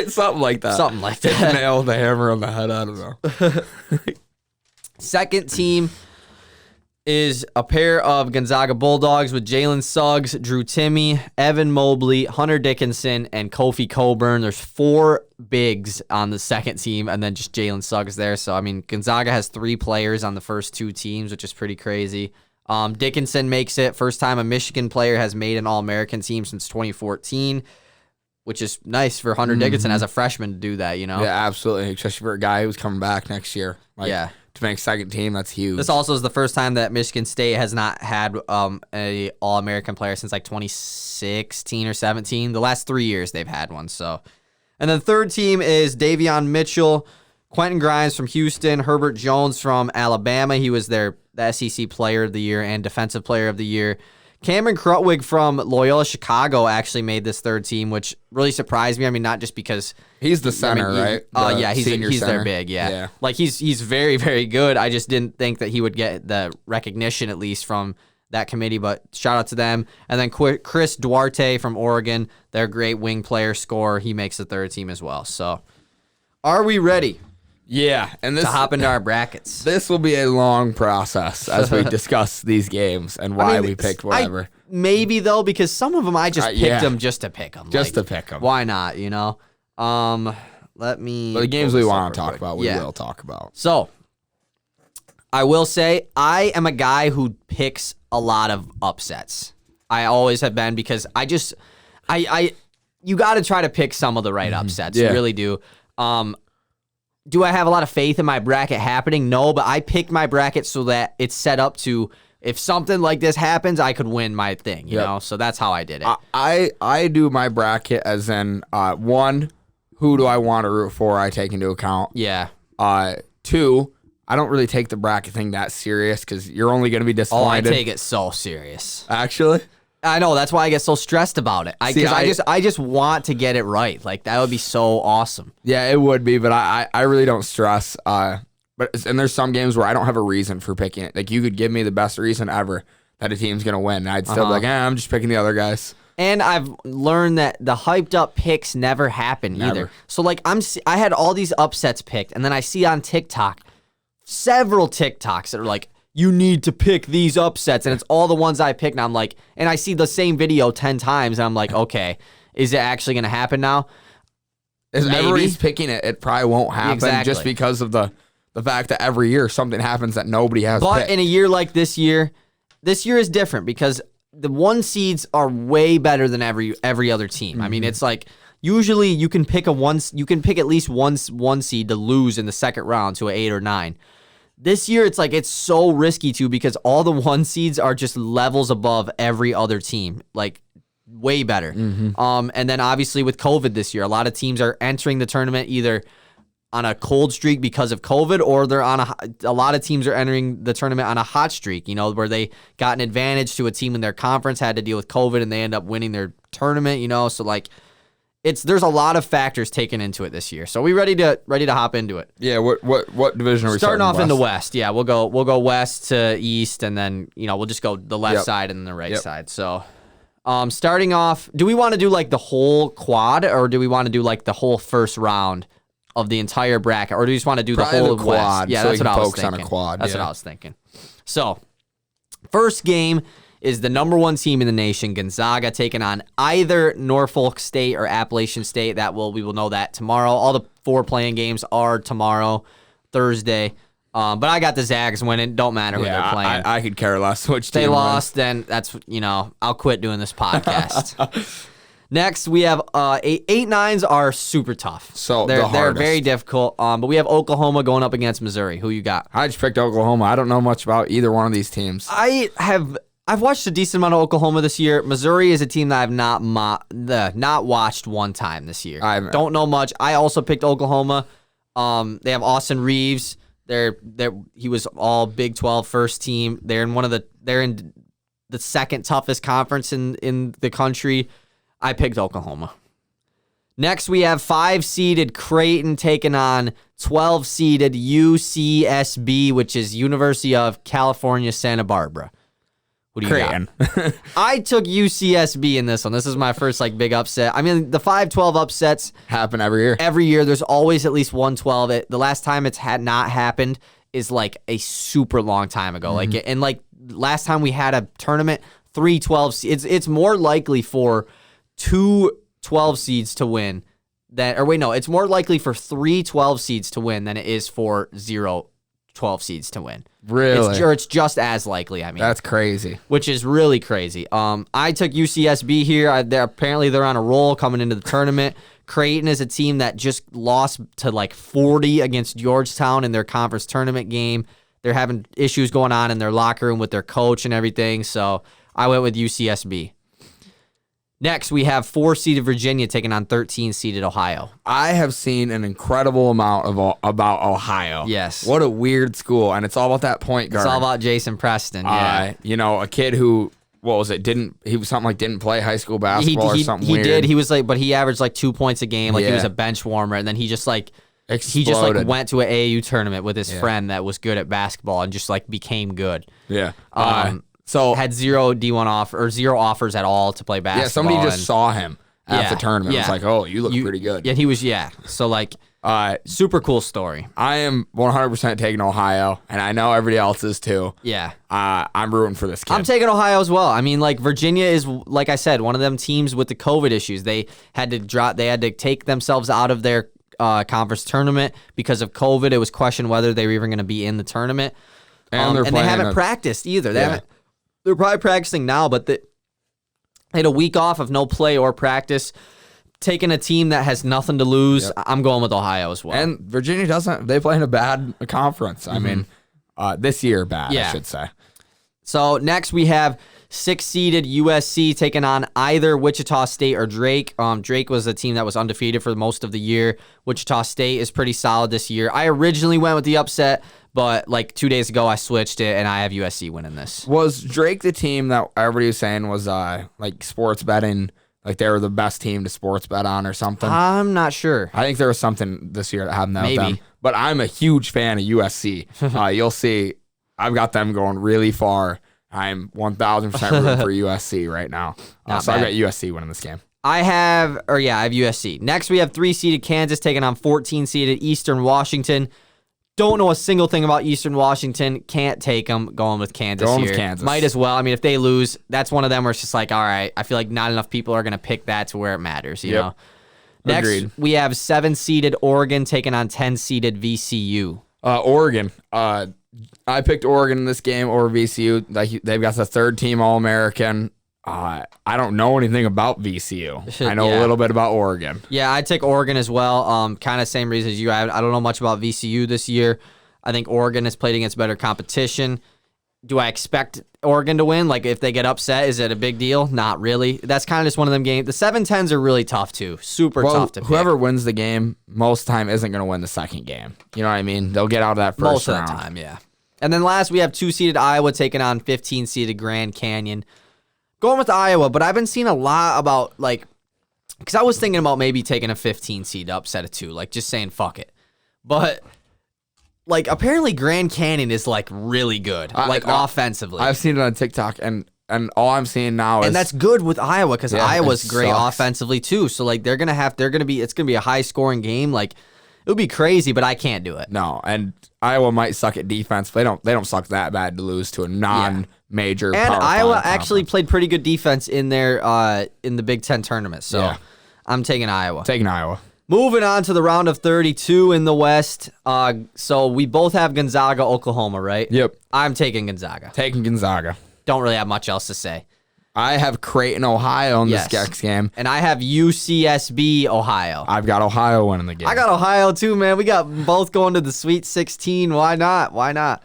Something like that. Something like that. Nailed the hammer on the head. I don't know. Second team is a pair of Gonzaga Bulldogs with Jalen Suggs, Drew Timme, Evan Mobley, Hunter Dickinson, and Kofi Cockburn. There's 4 bigs on the second team, and then just Jalen Suggs there. So, I mean, Gonzaga has 3 players on the first 2 teams, which is pretty crazy. Dickinson makes it. First time a Michigan player has made an All-American team since 2014, which is nice for Hunter Dickinson as a freshman to do that, you know? Yeah, absolutely. Especially for a guy who's coming back next year. To make second team, that's huge. This also is the first time that Michigan State has not had a All-American player since like 2016 or 17. The last 3 years they've had one. So, and then third team is Davion Mitchell, Quentin Grimes from Houston, Herbert Jones from Alabama. He was the SEC Player of the Year and Defensive Player of the Year. Cameron Krutwig from Loyola Chicago actually made this third team, which really surprised me. I mean, not just because he's the center, right? He's their big, yeah. Like he's very, very good. I just didn't think that he would get the recognition at least from that committee. But shout out to them. And then Chris Duarte from Oregon, their great wing player, scorer. He makes the third team as well. So, are we ready? Yeah, and to hop into our brackets. This will be a long process as we discuss these games and why we picked whatever. Maybe though, because some of them I just picked them just to pick them. Just to pick them. Why not? You know. Let me. But the games we want to talk about, we will talk about. So, I will say I am a guy who picks a lot of upsets. I always have been because you got to try to pick some of the right upsets. You really do. Do I have a lot of faith in my bracket happening? No, but I picked my bracket so that it's set up to, if something like this happens, I could win my thing, you know? So that's how I did it. I do my bracket as in, 1, who do I want to root for? I take into account. Yeah. 2, I don't really take the bracket thing that serious because you're only going to be disappointed. Oh, I take it so serious. Actually? I know. That's why I get so stressed about it. I just want to get it right. Like, that would be so awesome. Yeah, it would be, but I really don't stress. But and there's some games where I don't have a reason for picking it. Like, you could give me the best reason ever that a team's going to win, and I'd still be like, I'm just picking the other guys. And I've learned that the hyped up picks never happen either. So like I had all these upsets picked, and then I see on TikTok several TikToks that are like, you need to pick these upsets, and it's all the ones I picked. And I'm like, and I see the same video 10 times, and I'm like, okay, is it actually going to happen now? If everybody's picking it, it probably won't happen just because of the fact that every year something happens that nobody has But picked. in a year like this year is different because the 1 seeds are way better than every other team. I mean, it's like usually you can pick at least one seed to lose in the second round to an 8 or 9. This year, it's like it's so risky too because all the 1 seeds are just levels above every other team, like way better. And then obviously with COVID this year, a lot of teams are entering the tournament either on a cold streak because of COVID, or they're on a lot of teams are entering the tournament on a hot streak, you know, where they got an advantage to a team in their conference, had to deal with COVID, and they end up winning their tournament, you know. So like there's a lot of factors taken into it this year. So we ready to hop into it. Yeah, what division are we starting off west? in the West? Yeah, we'll go west to east, and then, you know, we'll just go the left side and the right side. So starting off, do we want to do like the whole quad, or do we want to do like the whole first round of the entire bracket, or do you just want to do Probably the whole the quad, West? Yeah, so that's we what can I was focus thinking. on a quad, That's what I was thinking. So, first game is the number 1 team in the nation, Gonzaga, taking on either Norfolk State or Appalachian State. We will know that tomorrow. All the 4 playing games are tomorrow, Thursday. But I got the Zags winning. Don't matter who they're playing. I could care less which team they wins. lost, then that's, you know, I'll quit doing this podcast. Next, we have 8-9s are super tough. So they're hardest. very difficult. But we have Oklahoma going up against Missouri. Who you got? I just picked Oklahoma. I don't know much about either one of these teams. I've watched a decent amount of Oklahoma this year. Missouri is a team that I've not watched one time this year. I don't know much. I also picked Oklahoma. They have Austin Reeves. He was all Big 12 first team. They're in the second toughest conference in the country. I picked Oklahoma. Next, we have 5-seeded Creighton taking on 12-seeded UCSB, which is University of California, Santa Barbara. What do you Creighton. got? I took UCSB in this one. This is my first big upset. I mean, the 5-12 upsets happen every year. Every year, there's always at least one 12. The last time it's had not happened is a super long time ago. Last time we had a tournament, 3 12. It's more likely for 2 12 seeds to win it's more likely for 3 12 seeds to win than it is for 0 12 seeds to win. Really? It's just as likely, I mean. That's crazy. Which is really crazy. I took UCSB here. Apparently they're on a roll coming into the tournament. Creighton is a team that just lost to 40 against Georgetown in their conference tournament game. They're having issues going on in their locker room with their coach and everything, so I went with UCSB. Next, we have 4-seeded Virginia taking on 13-seeded Ohio. I have seen an incredible amount about Ohio. Yes. What a weird school, and it's all about that point guard. It's all about Jason Preston, yeah. A kid who, what was it, didn't play high school basketball or something weird. He did. He was but he averaged 2 points a game. He was a bench warmer, and then he just exploded. He just went to an AAU tournament with his friend that was good at basketball and just became good. Yeah. So had 0 D1 offer or 0 offers at all to play basketball. Yeah, somebody just saw him at the tournament. Yeah. It's oh, you look pretty good. Yeah, he was. Yeah, so super cool story. I am 100% taking Ohio, and I know everybody else is too. Yeah, I'm rooting for this kid. I'm taking Ohio as well. I mean, Virginia is, like I said, one of them teams with the COVID issues. They had to drop. They had to take themselves out of their conference tournament because of COVID. It was questioned whether they were even going to be in the tournament, and they haven't practiced either. They're probably practicing now, but they had a week off of no play or practice. Taking a team that has nothing to lose, I'm going with Ohio as well. And Virginia doesn't. They play in a bad conference. I mean, this year bad, I should say. So next we have 6-seeded USC taking on either Wichita State or Drake. Drake was a team that was undefeated for most of the year. Wichita State is pretty solid this year. I originally went with the upset, but 2 days ago I switched it, and I have USC winning this. Was Drake the team that everybody was saying was sports betting? They were the best team to sports bet on or something? I'm not sure. I think there was something this year that happened with them. but I'm a huge fan of USC. You'll see I've got them going really far. I'm 1,000% rooting for USC right now. So I've got USC winning this game. I have USC. Next, we have 3-seeded Kansas taking on 14-seeded Eastern Washington. Don't know a single thing about Eastern Washington. Can't take them. Going with Kansas here. With Kansas. Might as well. I mean, if they lose, that's one of them where it's just like, all right, I feel like not enough people are going to pick that to where it matters, you know? Next, Agreed. we have 7-seeded Oregon taking on 10-seeded VCU. Oregon. I picked Oregon in this game over VCU. They've got the third team All-American. I don't know anything about VCU. I know a little bit about Oregon. Yeah, I'd take Oregon as well. Kind of same reason as you. I don't know much about VCU this year. I think Oregon has played against better competition. Do I expect Oregon to win? Like, if they get upset, is it a big deal? Not really. That's kind of just one of them games. The 7-10s are really tough, too. Super tough to pick. Whoever wins the game most time isn't going to win the second game. You know what I mean? They'll get out of that first round. Most of the time, yeah. And then last, we have 2-seeded Iowa taking on 15-seeded Grand Canyon. Going with Iowa, but I've been seeing a lot about, like, because I was thinking about maybe taking a 15-seed upset of 2, like, just saying fuck it. But, like, apparently Grand Canyon is, like, really good, offensively. I've seen it on TikTok, and all I'm seeing now is... And that's good with Iowa, because Iowa's great sucks. offensively, too. So, like, it's going to be a high-scoring game. Like, it would be crazy, but I can't do it. No, and Iowa might suck at defense. But they don't suck that bad to lose to a non-major. And Power Iowa 5 actually conference. played pretty good defense in their in the Big Ten tournament. So I'm taking Iowa. Taking Iowa. Moving on to the round of 32 in the West. So we both have Gonzaga, Oklahoma, right? Yep. I'm taking Gonzaga. Taking Gonzaga. Don't really have much else to say. I have Creighton, Ohio in this next game. And I have UCSB, Ohio. I've got Ohio winning the game. I got Ohio too, man. We got both going to the Sweet 16. Why not? Why not?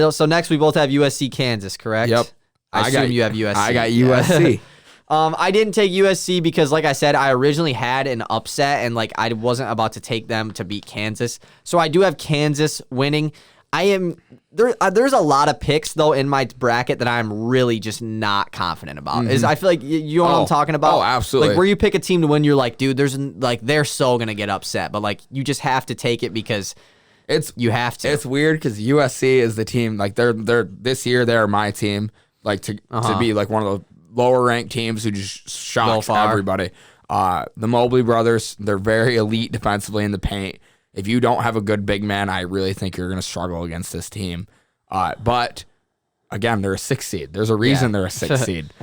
So next we both have USC, Kansas, correct? Yep. I assume you have USC. I got USC. I didn't take USC because, like I said, I originally had an upset and like I wasn't about to take them to beat Kansas. So I do have Kansas winning. There's a lot of picks though in my bracket that I'm really just not confident about. I feel like you know what I'm talking about? Oh, absolutely. Like where you pick a team to win, you're like, dude, they're so gonna get upset, but like you just have to take it because you have to. It's weird because USC is the team. Like they're this year they're my team. Like to be like one of the lower ranked teams who just shocks everybody. The Mobley brothers, they're very elite defensively in the paint. If you don't have a good big man, I really think you're going to struggle against this team. But again, they're a 6 seed. There's a reason they're a 6 seed.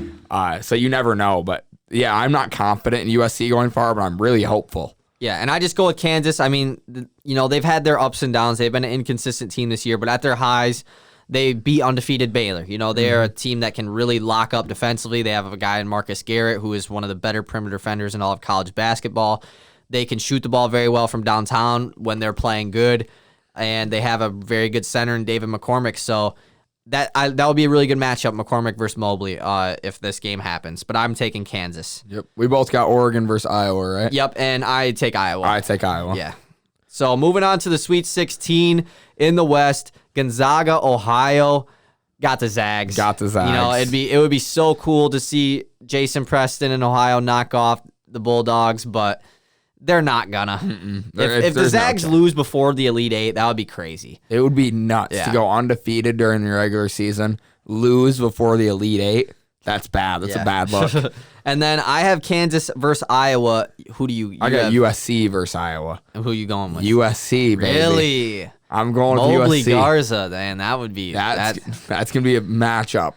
So you never know. But yeah, I'm not confident in USC going far, but I'm really hopeful. Yeah, and I just go with Kansas. I mean, they've had their ups and downs. They've been an inconsistent team this year, but at their highs, they beat undefeated Baylor. They're a team that can really lock up defensively. They have a guy in Marcus Garrett who is one of the better perimeter defenders in all of college basketball. They can shoot the ball very well from downtown when they're playing good, and they have a very good center in David McCormick. So that would be a really good matchup, McCormick versus Mobley, if this game happens. But I'm taking Kansas. Yep. We both got Oregon versus Iowa, right? Yep, and I take Iowa. I take Iowa. Yeah. So moving on to the Sweet 16 in the West, Gonzaga, Ohio. Got the Zags. Got the Zags. It would be so cool to see Jason Preston and Ohio knock off the Bulldogs, but they're not gonna. If the Zags lose before the Elite Eight, that would be crazy. It would be nuts to go undefeated during the regular season, lose before the Elite Eight. That's bad. That's a bad look. And then I have Kansas versus Iowa. Who do you? I got USC versus Iowa. And who are you going with? USC, baby. Really? I'm going with Mobley USC. Garza, man. That would be that's gonna be a matchup.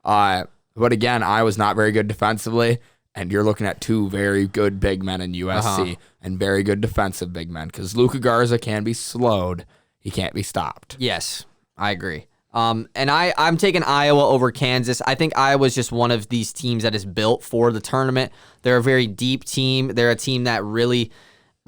But again, Iowa's not very good defensively. And you're looking at 2 very good big men in USC and very good defensive big men because Luka Garza can be slowed. He can't be stopped. Yes, I agree. And I'm taking Iowa over Kansas. I think Iowa's just one of these teams that is built for the tournament. They're a very deep team. They're a team that really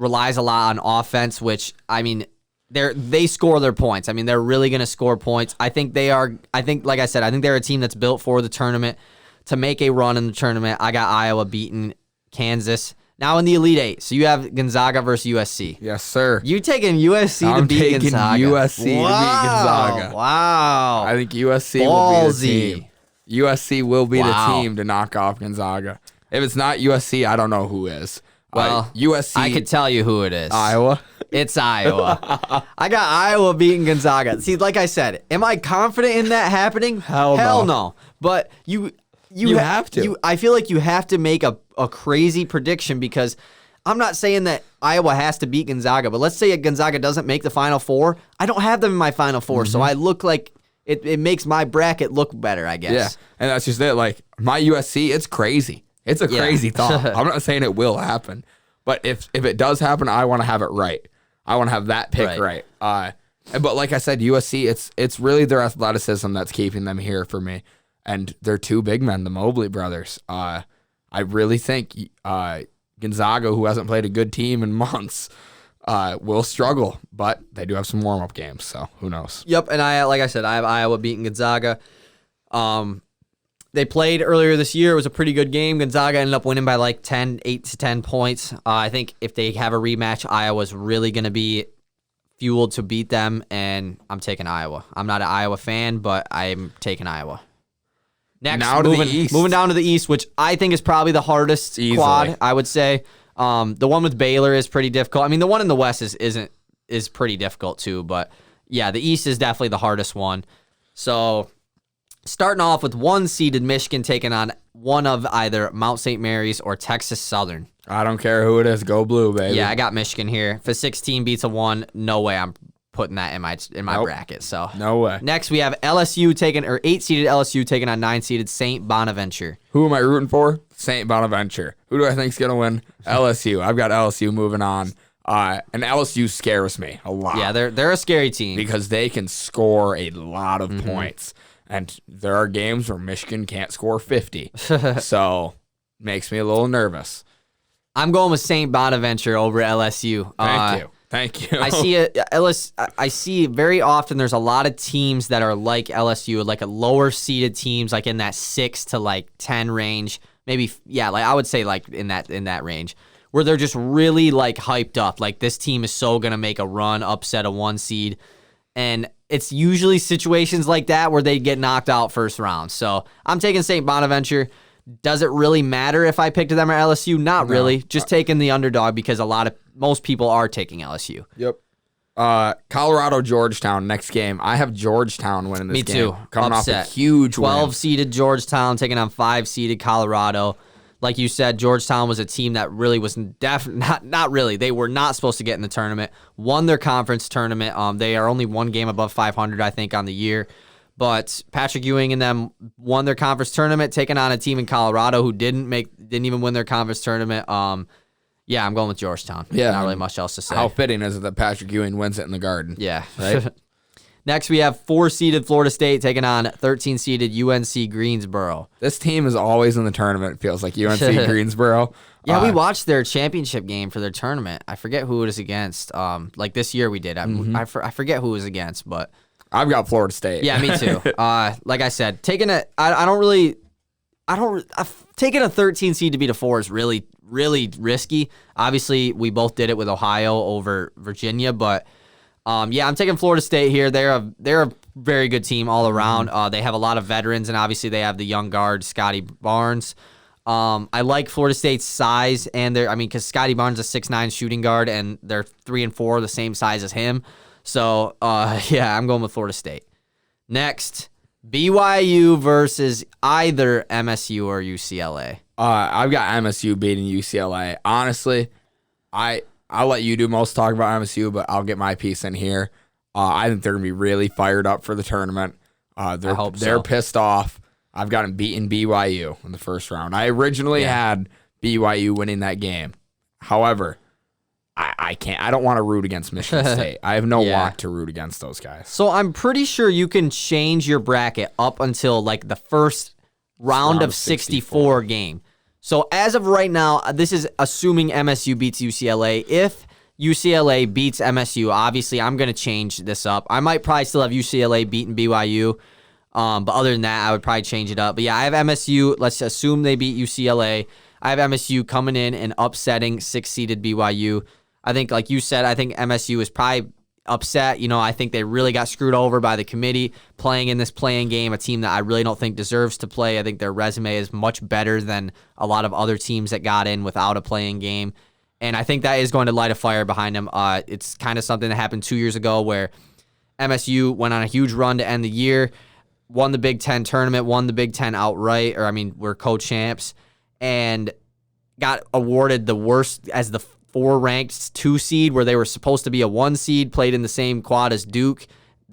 relies a lot on offense, which, I mean, they score their points. I mean, they're really going to score points. Like I said, I think they're a team that's built for the tournament. To make a run in the tournament, I got Iowa beating Kansas. Now in the Elite Eight, so you have Gonzaga versus USC. Yes, sir. You taking USC to beat Gonzaga? I'm taking USC to beat Gonzaga. Wow. I think USC will be the team. USC will be the team to knock off Gonzaga. If it's not USC, I don't know who is. Well, USC. I could tell you who it is. Iowa. It's Iowa. I got Iowa beating Gonzaga. See, like I said, am I confident in that happening? Hell no. But you have to. I feel like you have to make a crazy prediction because I'm not saying that Iowa has to beat Gonzaga, but let's say Gonzaga doesn't make the Final Four. I don't have them in my Final Four, so I look like it makes my bracket look better, I guess. Yeah, and that's just it. Like, my USC, it's crazy. It's a crazy thought. I'm not saying it will happen, but if it does happen, I want to have it right. I want to have that pick right. But like I said, USC, it's really their athleticism that's keeping them here for me. And they're two big men, the Mobley brothers. I really think Gonzaga, who hasn't played a good team in months, will struggle. But they do have some warm-up games, so who knows? Yep, and like I said, I have Iowa beating Gonzaga. They played earlier this year. It was a pretty good game. Gonzaga ended up winning by like 8 to 10 points. I think if they have a rematch, Iowa's really going to be fueled to beat them, and I'm taking Iowa. I'm not an Iowa fan, but I'm taking Iowa. Next, now to the East. Moving down to the East, which I think is probably the hardest quad, I would say. The one with Baylor is pretty difficult. I mean, the one in the West is pretty difficult too, but yeah, the East is definitely the hardest one. So starting off with 1-seeded Michigan taking on one of either Mount St. Mary's or Texas Southern. I don't care who it is. Go blue, baby. Yeah, I got Michigan here. If a 16 beats a 1, no way I'm putting that in my bracket. So no way. Next, we have LSU 8-seeded LSU taking on 9-seeded St. Bonaventure. Who am I rooting for? St. Bonaventure. Who do I think's gonna win? LSU. I've got LSU moving on. And LSU scares me a lot. Yeah, they're a scary team because they can score a lot of points. And there are games where Michigan can't score 50. So makes me a little nervous. I'm going with St. Bonaventure over LSU. Thank you. I see very often there's a lot of teams that are like LSU, like a lower seeded teams, like in that 6 to like 10 range. Maybe, yeah, like I would say like in that range, where they're just really like hyped up. Like this team is so gonna make a run, upset a 1 seed. And it's usually situations like that where they get knocked out first round. So I'm taking St. Bonaventure. Does it really matter if I picked them or LSU? Not really. Just taking the underdog because most people are taking LSU. Yep. Colorado, Georgetown, next game. I have Georgetown winning this game. Me too. Coming Upset. off a huge 12-seeded Georgetown taking on 5-seeded Colorado. Like you said, Georgetown was a team that really was not really. They were not supposed to get in the tournament. Won their conference tournament. They are only one game above 500, I think, on the year. But Patrick Ewing and them won their conference tournament, taking on a team in Colorado who didn't even win their conference tournament. Yeah, I'm going with Georgetown. Yeah, not really much else to say. How fitting is it that Patrick Ewing wins it in the Garden? Yeah, right. Next, we have 4-seeded Florida State taking on 13-seeded UNC Greensboro. This team is always in the tournament, it feels like, UNC Greensboro. Yeah, we watched their championship game for their tournament. I forget who it was against. Like this year we did. I forget who it was against, but I've got Florida State. Yeah, me too. Like I said, taking a 13 seed to beat a 4 is really, really risky. Obviously, we both did it with Ohio over Virginia, but yeah, I'm taking Florida State here. They're a very good team all around. They have a lot of veterans, and obviously they have the young guard Scotty Barnes. I like Florida State's size, and because Scotty Barnes is a 6'9" shooting guard, and they're 3 and 4 the same size as him. So yeah, I'm going with Florida State. Next, BYU versus either MSU or UCLA. I've got MSU beating UCLA. Honestly, I'll let you do most talk about MSU, but I'll get my piece in here. I think they're going to be really fired up for the tournament. They're pissed off. I've got them beating BYU in the first round. I originally had BYU winning that game. However, I can't. I don't want to root against Michigan State. I have no want to root against those guys. So I'm pretty sure you can change your bracket up until like the first round of 64 game. So as of right now, this is assuming MSU beats UCLA. If UCLA beats MSU, obviously I'm going to change this up. I might probably still have UCLA beating BYU. But other than that, I would probably change it up. But yeah, I have MSU. Let's assume they beat UCLA. I have MSU coming in and upsetting 6-seeded BYU. I think, like you said, I think MSU is probably upset. I think they really got screwed over by the committee playing in this playing game, a team that I really don't think deserves to play. I think their resume is much better than a lot of other teams that got in without a playing game. And I think that is going to light a fire behind him. It's kind of something that happened 2 years ago where MSU went on a huge run to end the year, won the Big Ten tournament, won the Big Ten outright, were co-champs, and got awarded the worst as the 4-ranked 2 seed where they were supposed to be a 1 seed, played in the same quad as Duke.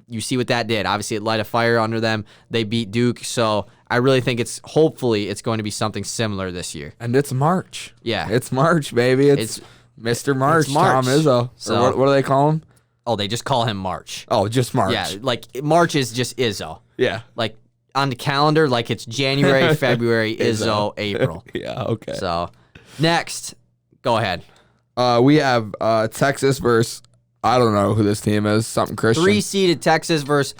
You see what that did. Obviously, it light a fire under them. They beat Duke, so I really think hopefully it's going to be something similar this year. And it's March. Yeah. It's March, baby. It's Mr. March, March. Tom Izzo. So, what do they call him? Oh, they just call him March. Oh, just March. Yeah, like March is just Izzo. Yeah. Like on the calendar, like it's January, February, Izzo, April. Yeah, okay. So next, go ahead. We have Texas versus, I don't know who this team is, something Christian. 3-seeded Texas versus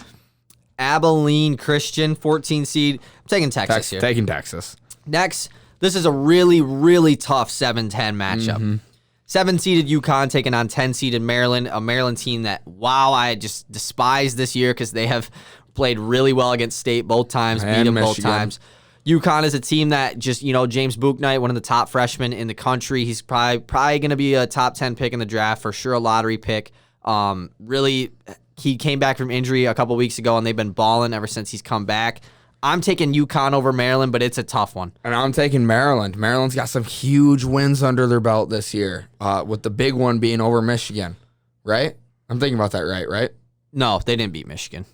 Abilene Christian, 14 seed. I'm taking Texas here. Taking Texas. Next, this is a really, really tough 7-10 matchup. 7-seeded UConn taking on 10-seeded Maryland, a Maryland team that, wow, I just despise this year because they have played really well against State both times, beat them both times. UConn is a team that just, James Bouknight, one of the top freshmen in the country. He's probably going to be a top 10 pick in the draft, for sure a lottery pick. Really, he came back from injury a couple weeks ago, and they've been balling ever since he's come back. I'm taking UConn over Maryland, but it's a tough one. And I'm taking Maryland. Maryland's got some huge wins under their belt this year, with the big one being over Michigan, right? I'm thinking about that right? No, they didn't beat Michigan.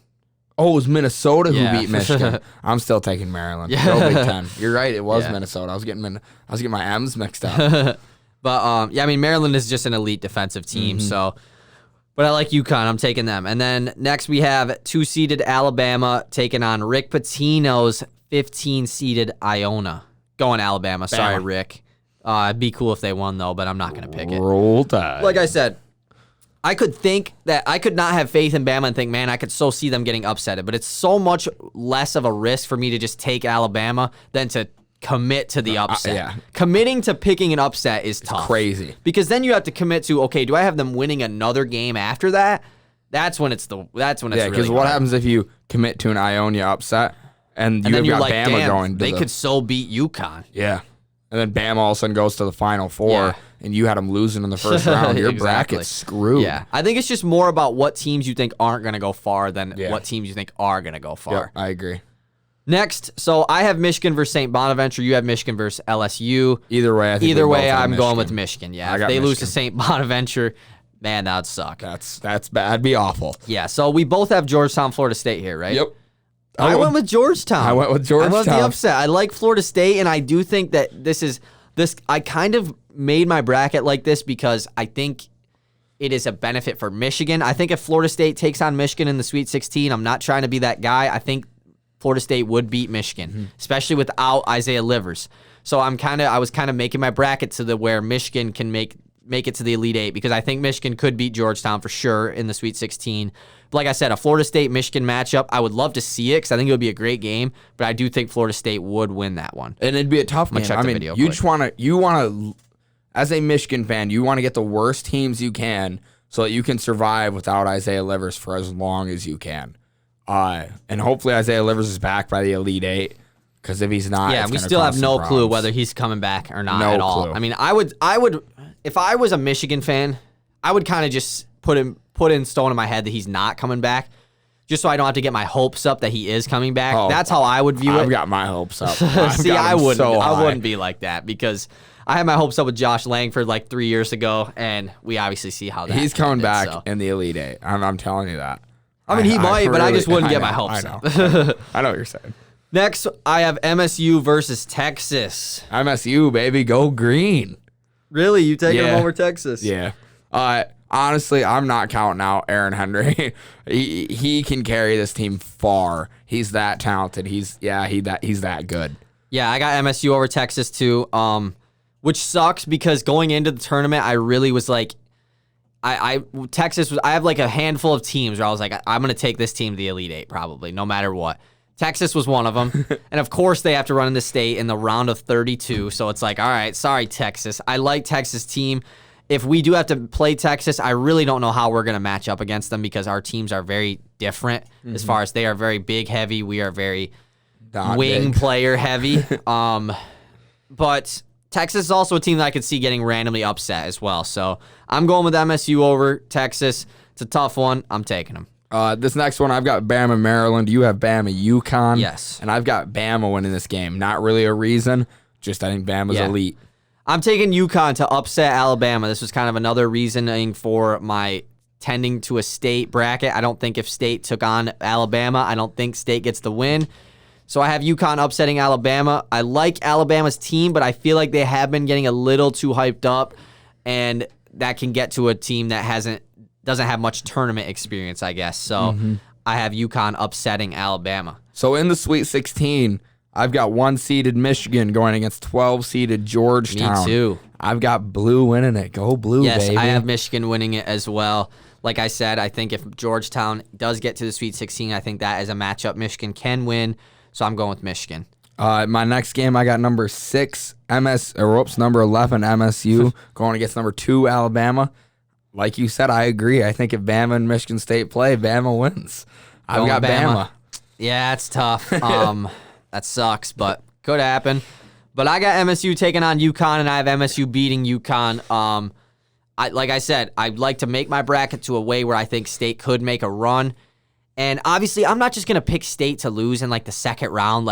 Oh, it was Minnesota who beat Michigan. I'm still taking Maryland. Yeah. Go Big Ten. You're right. It was Minnesota. I was getting my M's mixed up. But Maryland is just an elite defensive team. So, but I like UConn. I'm taking them. And then next we have 2-seeded Alabama taking on Rick Pitino's 15-seeded Iona. Going Alabama. Sorry, Rick. It'd be cool if they won though, but I'm not going to pick it. Roll Tide. Like I said, I could think that I could not have faith in Bama and think, man, I could so see them getting upsetted. But it's so much less of a risk for me to just take Alabama than to commit to the upset. Committing to picking an upset is tough. Crazy. Because then you have to commit to, okay, do I have them winning another game after that? That's when it's really because what happens if you commit to an Iona upset and then you've you're got like, Bama damn, going to they could so beat UConn. Yeah. And then Bama all of a sudden goes to the Final Four, and you had them losing in the first round. Your bracket's screwed. Yeah, I think it's just more about what teams you think aren't going to go far than what teams you think are going to go far. Yep, I agree. Next, so I have Michigan versus St. Bonaventure. You have Michigan versus LSU. Either way, I'm going with Michigan. Yeah, if they lose to St. Bonaventure, man, that would suck. That's bad. That'd be awful. Yeah, so we both have Georgetown, Florida State here, right? Yep. I went with Georgetown. I went with Georgetown. I love the upset. I like Florida State, and I do think that this. I kind of made my bracket like this because I think it is a benefit for Michigan. I think if Florida State takes on Michigan in the Sweet 16, I'm not trying to be that guy. I think Florida State would beat Michigan, especially without Isaiah Livers. So I was kind of making my bracket to where Michigan can make it to the Elite Eight because I think Michigan could beat Georgetown for sure in the Sweet 16. But like I said, a Florida State-Michigan matchup, I would love to see it because I think it would be a great game, but I do think Florida State would win that one. And it'd be a tough game. I mean, you just want to, as a Michigan fan, you want to get the worst teams you can so that you can survive without Isaiah Livers for as long as you can. And hopefully Isaiah Livers is back by the Elite Eight because if he's not, we still have no clue whether he's coming back or not at all. I mean, I would, if I was a Michigan fan, I would kind of just put in stone in my head that he's not coming back, just so I don't have to get my hopes up that he is coming back. That's how I would view it. I've got my hopes up. See, I wouldn't be like that because I had my hopes up with Josh Langford like 3 years ago, and we obviously see how that he's coming ended, back in the Elite Eight. I'm telling you that. I mean, he might, but I just wouldn't get my hopes up. I know what you're saying. Next, I have MSU versus Texas. MSU, baby, go green. Really? You taking them over Texas? Yeah. Honestly, I'm not counting out Aaron Henry. he can carry this team far. He's that talented. He's that good. Yeah, I got MSU over Texas too. Which sucks because going into the tournament, I really was like, I have like a handful of teams where I was like, I'm gonna take this team to the Elite Eight probably, no matter what. Texas was one of them. And of course they have to run in the state in the round of 32. So it's like, all right, sorry, Texas. I like Texas team. If we do have to play Texas, I really don't know how we're going to match up against them because our teams are very different as far as they are very big heavy. We are very wing player heavy. But Texas is also a team that I could see getting randomly upset as well. So I'm going with MSU over Texas. It's a tough one. I'm taking them. This next one, I've got Bama, Maryland. You have Bama, UConn. Yes. And I've got Bama winning this game. Not really a reason, just I think Bama's elite. I'm taking UConn to upset Alabama. This was kind of another reasoning for my tending to a state bracket. I don't think if state took on Alabama, I don't think state gets the win. So I have UConn upsetting Alabama. I like Alabama's team, but I feel like they have been getting a little too hyped up, and that can get to a team that doesn't have much tournament experience, I guess. So I have UConn upsetting Alabama. So in the Sweet 16, I've got 1-seeded Michigan going against 12-seeded Georgetown. Me too. I've got Blue winning it. Go Blue, yes, baby. I have Michigan winning it as well. Like I said, I think if Georgetown does get to the Sweet 16, I think that is a matchup Michigan can win. So I'm going with Michigan. My next game, I got number 6 number 11 MSU going against number 2 Alabama. Like you said, I agree. I think if Bama and Michigan State play, Bama wins. I've got Bama. Yeah, it's tough. That sucks, but could happen. But I got MSU taking on UConn, and I have MSU beating UConn. Like I said, I'd like to make my bracket to a way where I think State could make a run. And obviously, I'm not just going to pick State to lose in like the second round.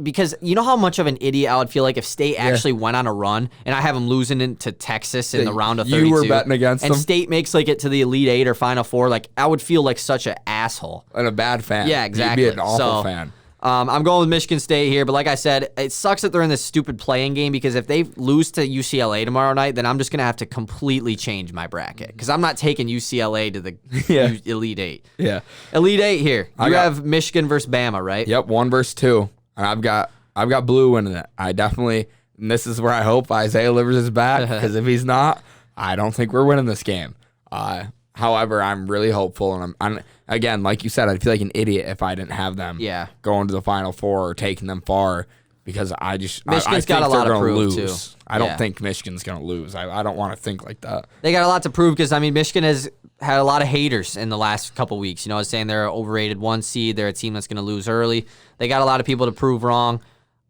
Because you know how much of an idiot I would feel like if State actually went on a run and I have them losing into Texas in the round of 32. You were betting against them. And State makes it to the Elite Eight or Final Four. I would feel like such an asshole. And a bad fan. Yeah, exactly. You'd be an awful fan. I'm going with Michigan State here, but like I said, it sucks that they're in this stupid playing game because if they lose to UCLA tomorrow night, then I'm just going to have to completely change my bracket because I'm not taking UCLA to the Elite Eight. Yeah. Elite Eight here. You have Michigan versus Bama, right? Yep, 1 versus 2. And I've got Blue winning it. I definitely, and this is where I hope Isaiah Livers is back because if he's not, I don't think we're winning this game. However, I'm really hopeful, and I'm again, like you said, I'd feel like an idiot if I didn't have them going to the Final Four or taking them far because Michigan's got a lot to prove too. I don't think Michigan's going to lose. I don't want to think like that. They got a lot to prove because, Michigan has had a lot of haters in the last couple weeks. I was saying they're an overrated 1 seed. They're a team that's going to lose early. They got a lot of people to prove wrong.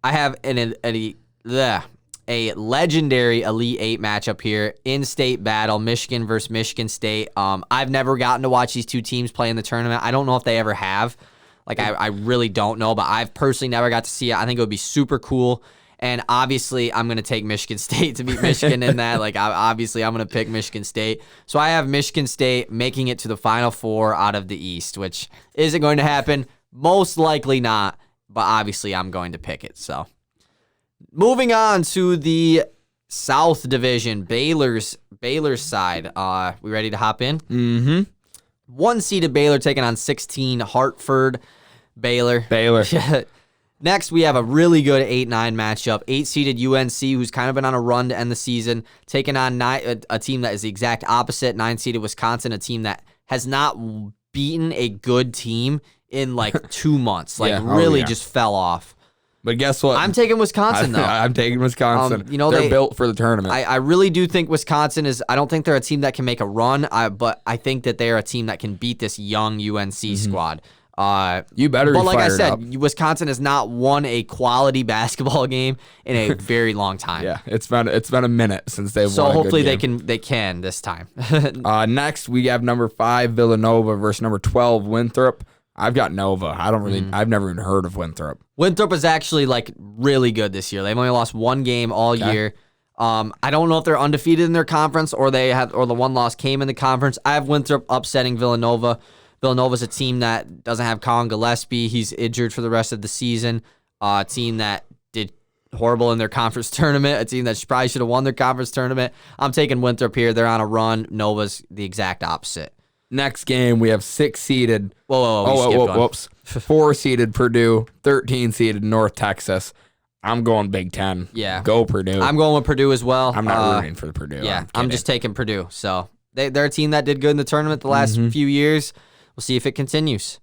I have a legendary Elite Eight matchup here, in-state battle, Michigan versus Michigan State. I've never gotten to watch these two teams play in the tournament. I don't know if they ever have. I really don't know, but I've personally never got to see it. I think it would be super cool. And obviously, I'm going to take Michigan State to beat Michigan in that. Obviously, I'm going to pick Michigan State. So I have Michigan State making it to the Final Four out of the East, which isn't going to happen. Most likely not, but obviously, I'm going to pick it. So moving on to the South Division, Baylor's side. We ready to hop in? Mm-hmm. 1-seeded Baylor taking on 16 Hartford. Baylor. Next, we have a really good 8-9 matchup. 8-seeded UNC, who's kind of been on a run to end the season, taking on a team that is the exact opposite. 9-seeded Wisconsin, a team that has not beaten a good team in 2 months. Just fell off. But guess what? I'm taking Wisconsin, though. I'm taking Wisconsin. They're built for the tournament. I really do think Wisconsin is – I don't think they're a team that can make a run, but I think that they're a team that can beat this young UNC squad. You better be fired up. But like I said, Wisconsin has not won a quality basketball game in a very long time. Yeah, it's been a minute since they've won a good game. So hopefully they can this time. Next, we have number 5 Villanova versus number 12 Winthrop. I've got Nova. I've never even heard of Winthrop. Winthrop is actually really good this year. They've only lost 1 game all year. I don't know if they're undefeated in their conference or the one loss came in the conference. I have Winthrop upsetting Villanova. Villanova's a team that doesn't have Colin Gillespie. He's injured for the rest of the season. A team that did horrible in their conference tournament. A team that probably should have won their conference tournament. I'm taking Winthrop here. They're on a run. Nova's the exact opposite. Next game, we have 6-seeded. Whoops. 4-seeded Purdue, 13-seeded North Texas. I'm going Big Ten. Yeah. Go Purdue. I'm going with Purdue as well. I'm not rooting for the Purdue. Yeah, I'm just taking Purdue. So they're a team that did good in the tournament the last few years. We'll see if it continues.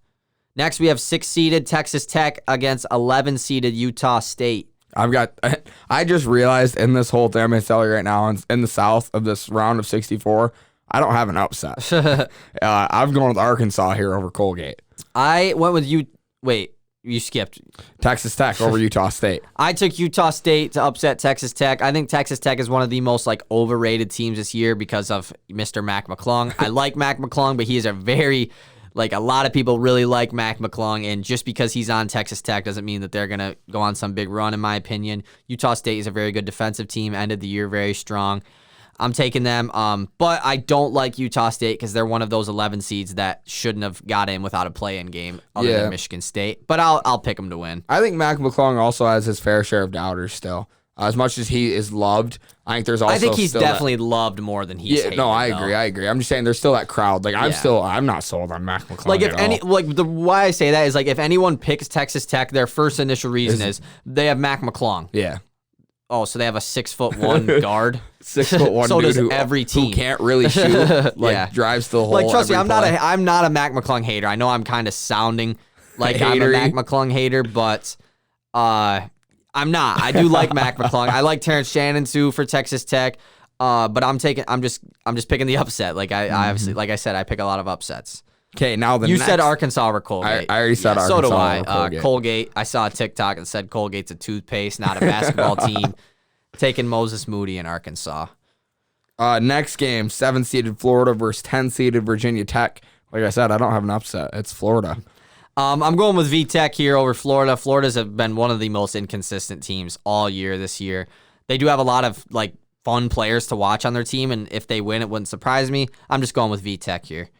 Next, we have 6-seeded Texas Tech against 11-seeded Utah State. I just realized in this whole thing I'm going to tell you right now, in the South of this round of 64, I don't have an upset. I'm going with Arkansas here over Colgate. I went with you. Wait, You skipped. Texas Tech over Utah State. I took Utah State to upset Texas Tech. I think Texas Tech is one of the most overrated teams this year because of Mr. Mac McClung. I like Mac McClung, but he is a very a lot of people really like Mac McClung, and just because he's on Texas Tech doesn't mean that they're gonna go on some big run. In my opinion, Utah State is a very good defensive team. Ended the year very strong. I'm taking them, but I don't like Utah State because they're one of those 11 seeds that shouldn't have got in without a play-in game other than Michigan State. But I'll pick them to win. I think Mac McClung also has his fair share of doubters still. As much as he is loved, I think there's also. I think he's definitely loved more than he's hated. No, I agree. I'm just saying there's still that crowd. I'm not sold on Mac McClung. Why I say that is if anyone picks Texas Tech, their first initial reason is they have Mac McClung. Yeah. Oh, so they have a 6'1" guard. 6'1" so dude does every team who can't really shoot. Drives the hole. Trust me, I'm not a Mac McClung hater. I know I'm kind of sounding like I'm a Mac McClung hater, but I'm not. I do like Mac McClung. I like Terrence Shannon too for Texas Tech. But I'm just picking the upset. I obviously, like I said, I pick a lot of upsets. Okay, now you said Arkansas over Colgate. I already said Arkansas. So do I. Colgate. Colgate. I saw a TikTok that said Colgate's a toothpaste, not a basketball team. Taking Moses Moody in Arkansas. Next game, 7-seeded Florida versus 10-seeded Virginia Tech. Like I said, I don't have an upset. It's Florida. I'm going with VTech here over Florida. Florida's have been one of the most inconsistent teams all year this year. They do have a lot of fun players to watch on their team, and if they win, it wouldn't surprise me. I'm just going with VTech here.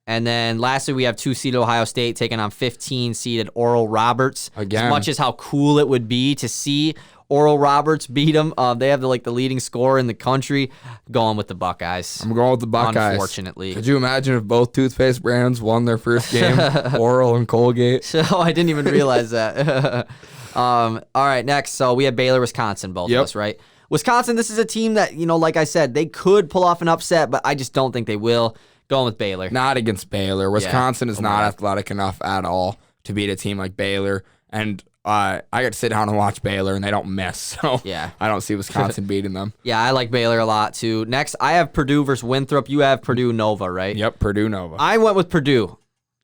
And then lastly, we have 2-seeded Ohio State taking on 15-seeded Oral Roberts. Again. As much as how cool it would be to see Oral Roberts beat them, they have the leading scorer in the country. Going with the Buckeyes. I'm going with the Buckeyes. Unfortunately. Could you imagine if both toothpaste brands won their first game, Oral and Colgate? So I didn't even realize that. All right, next. So we have Baylor, Wisconsin, both of us, right? Wisconsin, this is a team that, like I said, they could pull off an upset, but I just don't think they will. Going with Baylor. Not against Baylor. Wisconsin is not athletic enough at all to beat a team like Baylor. And I got to sit down and watch Baylor, and they don't miss. So I don't see Wisconsin beating them. Yeah, I like Baylor a lot, too. Next, I have Purdue versus Winthrop. You have Purdue Nova, right? Yep, Purdue Nova. I went with Purdue.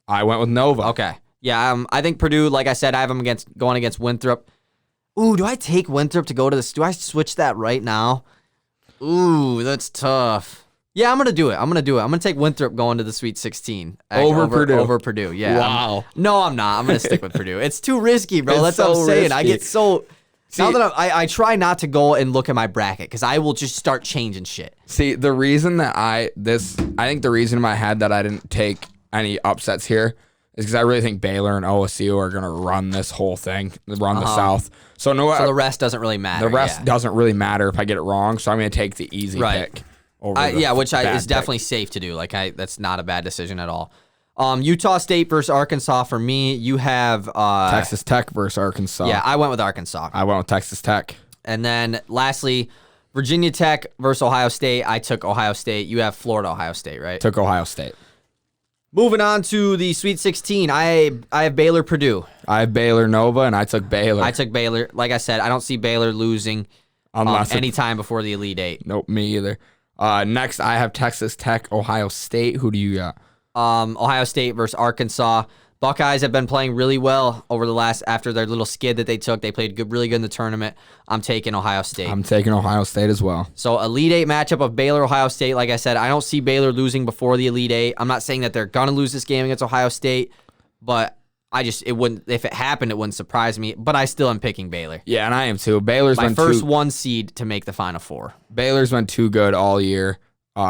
I went with Nova. Okay. Yeah, I think Purdue, like I said, I have them going against Winthrop. Ooh, do I take Winthrop to go to this? Do I switch that right now? Ooh, that's tough. Yeah, I'm going to do it. I'm going to take Winthrop going to the Sweet 16. Over Purdue. Over Purdue, yeah. Wow. No, I'm not. I'm going to stick with Purdue. It's too risky, bro. That's what I'm saying. Risky. I get so... now that I try not to go and look at my bracket because I will just start changing shit. See, the reason that I think the reason in my head that I didn't take any upsets here is because I really think Baylor and OSU are going to run this whole thing, run the South. So the rest doesn't really matter. The rest doesn't really matter if I get it wrong, so I'm going to take the easy pick. Which is definitely safe to do. That's not a bad decision at all. Utah State versus Arkansas for me. You have Texas Tech versus Arkansas. Yeah, I went with Arkansas. I went with Texas Tech. And then lastly, Virginia Tech versus Ohio State. I took Ohio State. You have Florida, Ohio State, right? Took Ohio State. Moving on to the Sweet 16, I have Baylor, Purdue. I have Baylor, Nova, and I took Baylor. I took Baylor. Like I said, I don't see Baylor losing any time before the Elite Eight. Nope, me either. Next, I have Texas Tech, Ohio State. Who do you got? Ohio State versus Arkansas. Buckeyes have been playing really well after their little skid that they took. They played really good in the tournament. I'm taking Ohio State. I'm taking Ohio State as well. So Elite Eight matchup of Baylor, Ohio State. Like I said, I don't see Baylor losing before the Elite Eight. I'm not saying that they're gonna lose this game against Ohio State, but it wouldn't, if it happened, it wouldn't surprise me. But I still am picking Baylor. Yeah, and I am too. Baylor's my been first one seed to make the Final Four. Baylor's been too good all year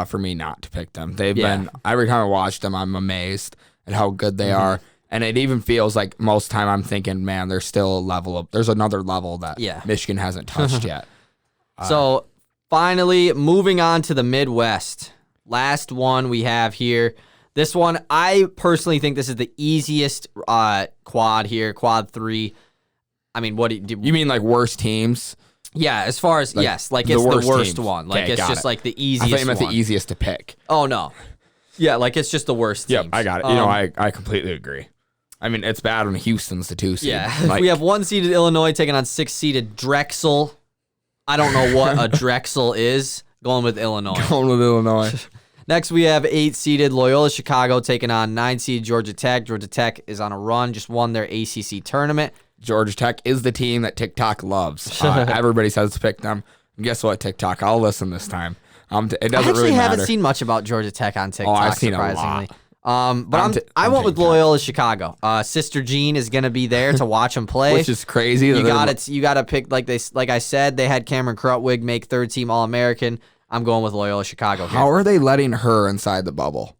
for me not to pick them. They've been, every time I watch them, I'm amazed at how good they are. And it even feels like most of the time I'm thinking, man, there's still a level of, there's another level that Michigan hasn't touched yet. So finally, moving on to the Midwest. Last one we have here. This one, I personally think this is the easiest quad here, quad 3. I mean, what do you mean, like worst teams? Yeah, as far as, it's the worst one. Like, it's just like the easiest one. I thought you meant the easiest to pick. Oh, no. Yeah, like it's just the worst teams. Yep, I got it. I completely agree. I mean, it's bad when Houston's the 2 seed. Yeah, we have 1-seeded Illinois taking on 6-seeded Drexel. I don't know what a Drexel is. Going with Illinois. Going with Illinois. Next, we have 8-seeded Loyola Chicago taking on 9-seed Georgia Tech. Georgia Tech is on a run, just won their ACC tournament. Georgia Tech is the team that TikTok loves. Everybody says to pick them. And guess what, TikTok? I'll listen this time. It doesn't really matter. I haven't seen much about Georgia Tech on TikTok, I've seen surprisingly. a lot. But I went with Loyola Chicago. Sister Jean is going to be there to watch them play. Which is crazy. You got to pick, like I said, they had Cameron Krutwig make third-team All-American. I'm going with Loyola Chicago here. How are they letting her inside the bubble?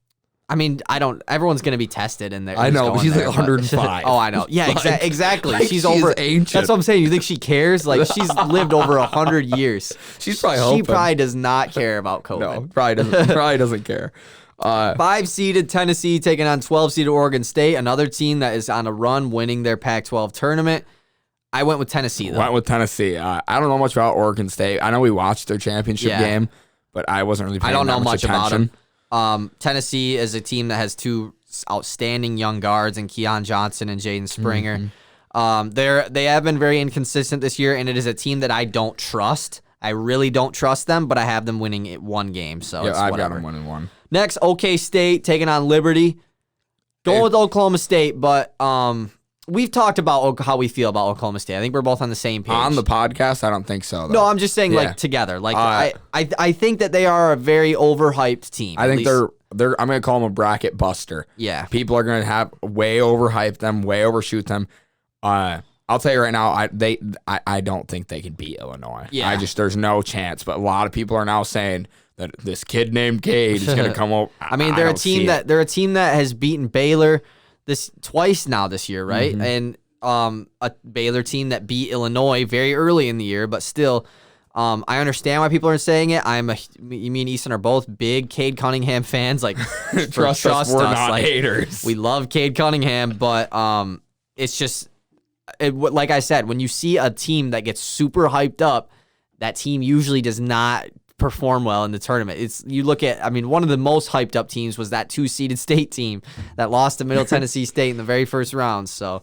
I mean, everyone's going to be tested in there. I know, but she's like 105. Oh, I know. Yeah, exactly. Like she's over. Ancient. That's what I'm saying. You think she cares? Like, she's lived over 100 years. She's probably hoping. She probably does not care about COVID. No, probably doesn't care. 5-seeded Tennessee taking on 12-seeded Oregon State, another team that is on a run, winning their Pac-12 tournament. I went with Tennessee, though. Went with Tennessee. I don't know much about Oregon State. I know we watched their championship game, but I wasn't really paying much attention. About them. Tennessee is a team that has two outstanding young guards in Keon Johnson and Jaden Springer. They have been very inconsistent this year, and it is a team that I don't trust. I really don't trust them, but I have them winning one game, so it's I've whatever. got them winning one. Next, OK State taking on Liberty. Going with Oklahoma State, but we've talked about how we feel about Oklahoma State. I think we're both on the same page. On the podcast, I don't think so, though. No, I'm just saying, like, together. Like, I think that they are a very overhyped team. I think they're. I'm gonna call them a bracket buster. Yeah, people are gonna have way overhype them, way overshoot them. I'll tell you right now, I don't think they can beat Illinois. Yeah, there's no chance. But a lot of people are now saying that this kid named Cade is gonna come over. I mean, they're a team that has beaten Baylor twice now this year, right? And a Baylor team that beat Illinois very early in the year, but still, I understand why people are saying it. Me and Easton are both big Cade Cunningham fans. Like, trust us, we're not like, haters. We love Cade Cunningham, but it's just like I said, when you see a team that gets super hyped up, that team usually does not perform well in the tournament. You look at, I mean, one of the most hyped up teams was that 2-seeded State team that lost to Middle Tennessee State in the very first round. So,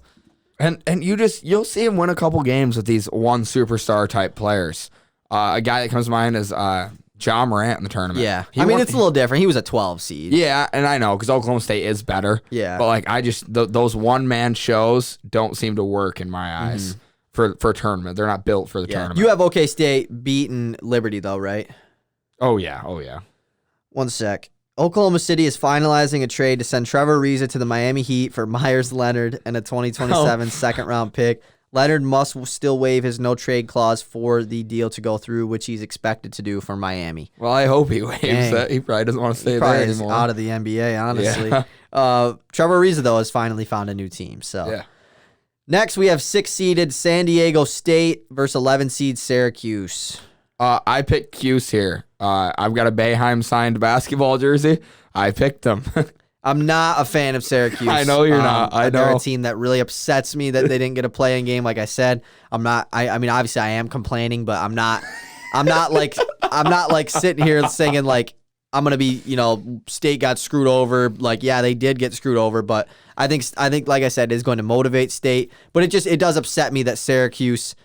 and you'll see him win a couple games with these one superstar type players. A guy that comes to mind is John Morant in the tournament. Yeah, it's a little different. He was a 12 seed. Yeah, and I know because Oklahoma State is better. Yeah, but like those one man shows don't seem to work in my eyes for a tournament. They're not built for the tournament. You have OK State beating Liberty though, right? Oh yeah. One sec. Oklahoma City is finalizing a trade to send Trevor Ariza to the Miami Heat for Myers Leonard and a 2027 second-round pick. Leonard must still waive his no-trade clause for the deal to go through, which he's expected to do for Miami. Well, I hope he waives that. He probably doesn't want to stay there anymore. Out of the NBA, honestly. Yeah. Trevor Ariza, though, has finally found a new team. So yeah. Next, we have 6-seeded San Diego State versus 11-seed Syracuse. I picked Cuse here. I've got a Boeheim signed basketball jersey. I picked them. I'm not a fan of Syracuse. I know you're not. I know. They're a team that really upsets me that they didn't get a play-in game. Like I said, I'm not. I mean, obviously, I am complaining, but I'm not like sitting here singing like I'm gonna be. State got screwed over. Like, yeah, they did get screwed over, but I think like I said, is going to motivate State. But it does upset me that Syracuse,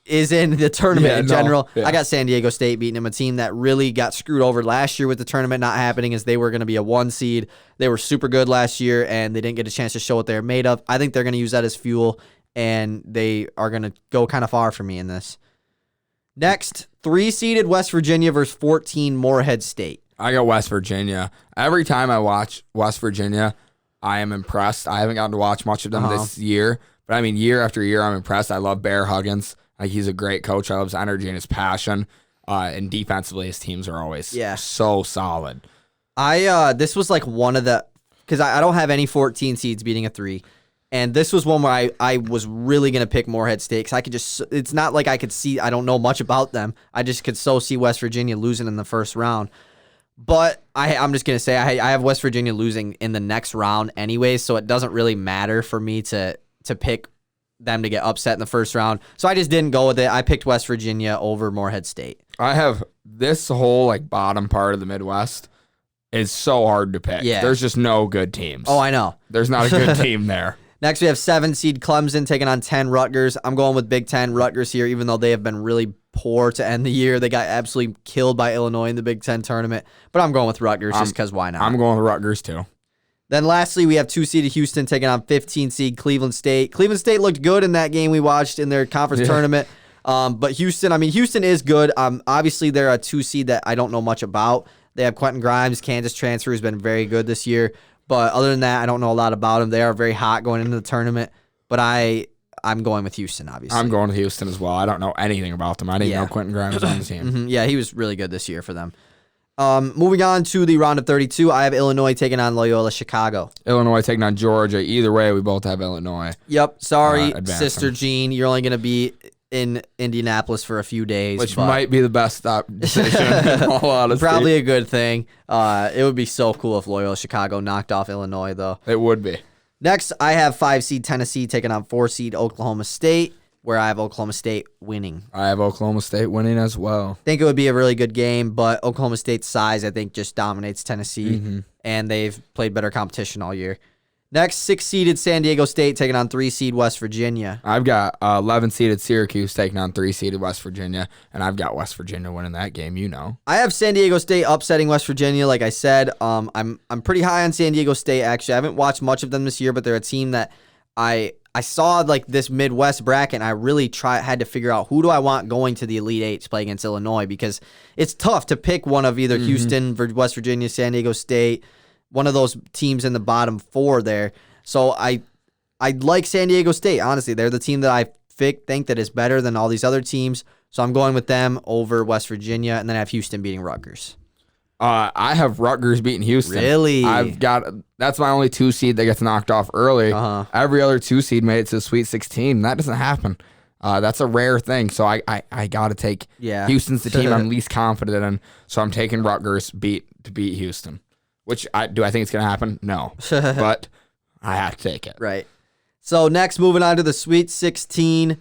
is in the tournament in general. Yeah. I got San Diego State beating them, a team that really got screwed over last year with the tournament not happening as they were going to be a 1 seed. They were super good last year, and they didn't get a chance to show what they're made of. I think they're going to use that as fuel, and they are going to go kind of far for me in this. Next, 3-seeded West Virginia versus 14 Morehead State. I got West Virginia. Every time I watch West Virginia, I am impressed. I haven't gotten to watch much of them this year, but I mean, year after year, I'm impressed. I love Bear Huggins. Like, he's a great coach. I love his energy and his passion. And defensively, his teams are always so solid. This was like one of the, because I don't have any 14 seeds beating a 3. And this was one where I was really going to pick Morehead State because I could just, it's not like I could see, I don't know much about them. I just could so see West Virginia losing in the first round. But I'm just going to say I have West Virginia losing in the next round anyways, so it doesn't really matter for me to pick them to get upset in the first round. So I just didn't go with it. I picked West Virginia over Morehead State. I have this whole bottom part of the Midwest is so hard to pick. Yeah. There's just no good teams. Oh, I know. There's not a good team there. Next, we have 7 seed Clemson taking on 10 Rutgers. I'm going with Big Ten Rutgers here, even though they have been really poor to end the year. They got absolutely killed by Illinois in the Big Ten tournament. But I'm going with Rutgers just because why not? I'm going with Rutgers too. Then lastly, we have 2 seed Houston taking on 15 seed Cleveland State. Cleveland State looked good in that game we watched in their conference tournament. But Houston is good. Obviously, they're a 2 seed that I don't know much about. They have Quentin Grimes, Kansas transfer, who's been very good this year. But other than that, I don't know a lot about them. They are very hot going into the tournament. But I'm going with Houston, obviously. I'm going with Houston as well. I don't know anything about them. I didn't know Quentin Grimes was on the team. Yeah, he was really good this year for them. Moving on to the round of 32, I have Illinois taking on Loyola Chicago. Illinois taking on Georgia. Either way, we both have Illinois. Yep. Sorry, advancing. Sister Jean. You're only going to be in Indianapolis for a few days. Which might be the best decision in all honesty. Probably a good thing. It would be so cool if Loyola Chicago knocked off Illinois, though. It would be. Next, I have 5 seed Tennessee taking on 4 seed Oklahoma State, where I have Oklahoma State winning. I have Oklahoma State winning as well. Think it would be a really good game, but Oklahoma State's size, I think, just dominates Tennessee, and they've played better competition all year. Next, 6-seeded San Diego State taking on 3-seed West Virginia. I've got 11-seeded Syracuse taking on 3-seeded West Virginia, and I've got West Virginia winning that game. You know, I have San Diego State upsetting West Virginia. Like I said, I'm pretty high on San Diego State. Actually, I haven't watched much of them this year, but they're a team that I saw like this Midwest bracket, and I really had to figure out who do I want going to the Elite Eight to play against Illinois, because it's tough to pick one of either Houston, West Virginia, San Diego State, one of those teams in the bottom 4 there. So I like San Diego State, honestly. They're the team that I think that is better than all these other teams. So I'm going with them over West Virginia, and then I have Houston beating Rutgers. I have Rutgers beating Houston. Really? That's my only 2 seed that gets knocked off early. Every other 2 seed made it to the Sweet 16. That doesn't happen. That's a rare thing. So I got to take Houston's the team I'm least confident in. So I'm taking Rutgers to beat Houston. Which do I think it's going to happen? No. But I have to take it. Right. So next, moving on to the Sweet 16.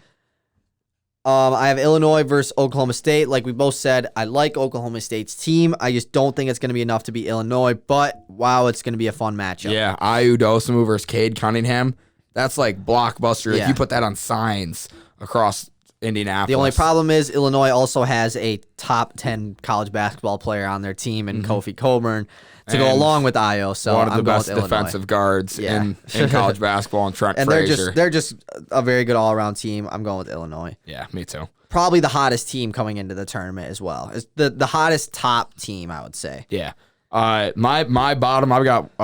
I have Illinois versus Oklahoma State. Like we both said, I like Oklahoma State's team. I just don't think it's going to be enough to beat Illinois. But, wow, it's going to be a fun matchup. Yeah, Ayu Dosunmu versus Cade Cunningham. That's like blockbuster. Like you put that on signs across Indianapolis. The only problem is Illinois also has a top 10 college basketball player on their team in Kofi Coburn to go along with Ayo. So one of the I'm going best with Illinois. defensive guards in college basketball, and Trent Frazier. They're just a very good all-around team. I'm going with Illinois. Yeah, me too. Probably the hottest team coming into the tournament as well. It's the hottest top team, I would say. Yeah. My bottom, I've got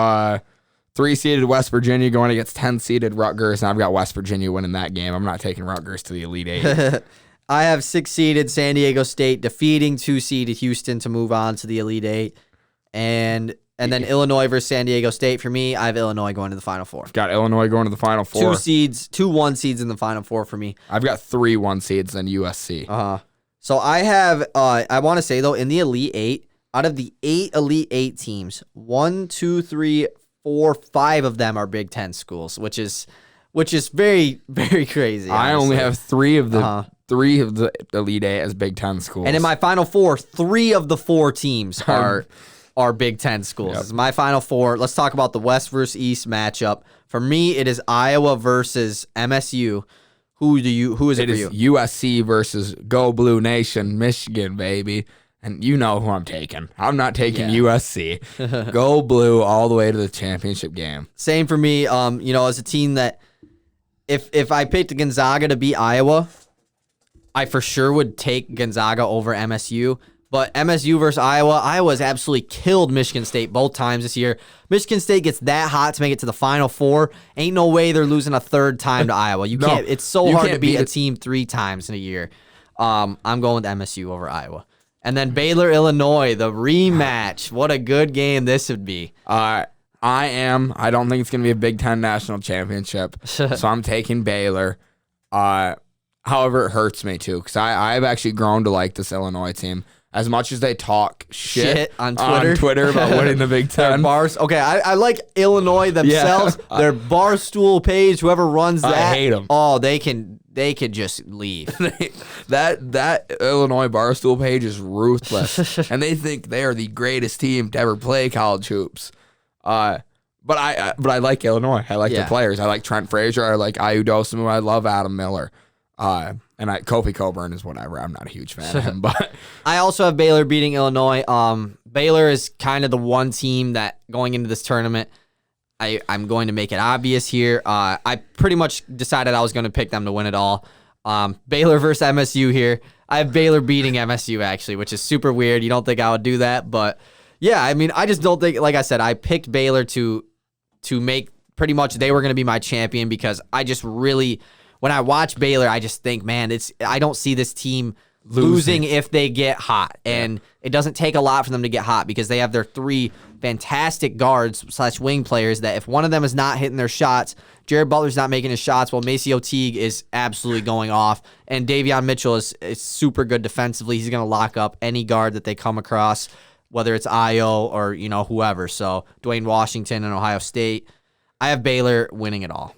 3-seeded West Virginia going against 10-seeded Rutgers, and I've got West Virginia winning that game. I'm not taking Rutgers to the Elite Eight. I have 6-seeded San Diego State defeating 2-seeded Houston to move on to the Elite Eight. And then Illinois versus San Diego State. For me, I have Illinois going to the Final Four. Got Illinois going to the Final Four. 2 1 seeds in the Final Four for me. I've got 3 1 seeds and USC. So I have, I want to say though, in the Elite Eight, out of the 8 Elite Eight teams, 1, 2, 3, 4, 5 of them are Big Ten schools, which is very, very crazy. I only have 3 of the Elite Eight as Big Ten schools. And in my Final Four, 3 of the 4 teams are Big Ten schools. This is my Final Four. Let's talk about the West versus East matchup. For me, it is Iowa versus MSU. Who is it for you? It is USC versus Go Blue Nation, Michigan, baby. And you know who I'm taking. I'm not taking USC. Go Blue all the way to the championship game. Same for me. As a team that if I picked Gonzaga to beat Iowa, I for sure would take Gonzaga over MSU. But MSU versus Iowa, Iowa's absolutely killed Michigan State both times this year. Michigan State gets that hot to make it to the Final Four. Ain't no way they're losing a 3rd time to Iowa. You can't. It's so hard to beat a team 3 times in a year. I'm going with MSU over Iowa. And then Baylor, Illinois, the rematch. What a good game this would be. I don't think it's going to be a Big Ten national championship, so I'm taking Baylor. However, it hurts me too, because I've actually grown to like this Illinois team. As much as they talk shit on Twitter about winning the Big Ten. Okay, I like Illinois themselves. Their Barstool page, whoever runs that. I hate them. Oh, they could just leave. that Illinois Barstool page is ruthless. And they think they are the greatest team to ever play college hoops. But But I like Illinois. I like the players. I like Trent Frazier. I like Ayu Dosunmu. I love Adam Miller. And Kofi Coburn is whatever. I'm not a huge fan of him, but I also have Baylor beating Illinois. Baylor is kind of the one team that going into this tournament, I'm going to make it obvious here. I pretty much decided I was going to pick them to win it all. Baylor versus MSU here. I have Baylor beating MSU actually, which is super weird. You don't think I would do that, but yeah, I mean, I just don't think. Like I said, I picked Baylor to make pretty much they were going to be my champion because I just really. When I watch Baylor, I just think, man, I don't see this team losing if they get hot. And it doesn't take a lot for them to get hot because they have their 3 fantastic guards / wing players that if one of them is not hitting their shots, Jared Butler's not making his shots while Maceo Teague is absolutely going off. And Davion Mitchell is super good defensively. He's going to lock up any guard that they come across, whether it's Io or, whoever. So Dwayne Washington and Ohio State. I have Baylor winning it all.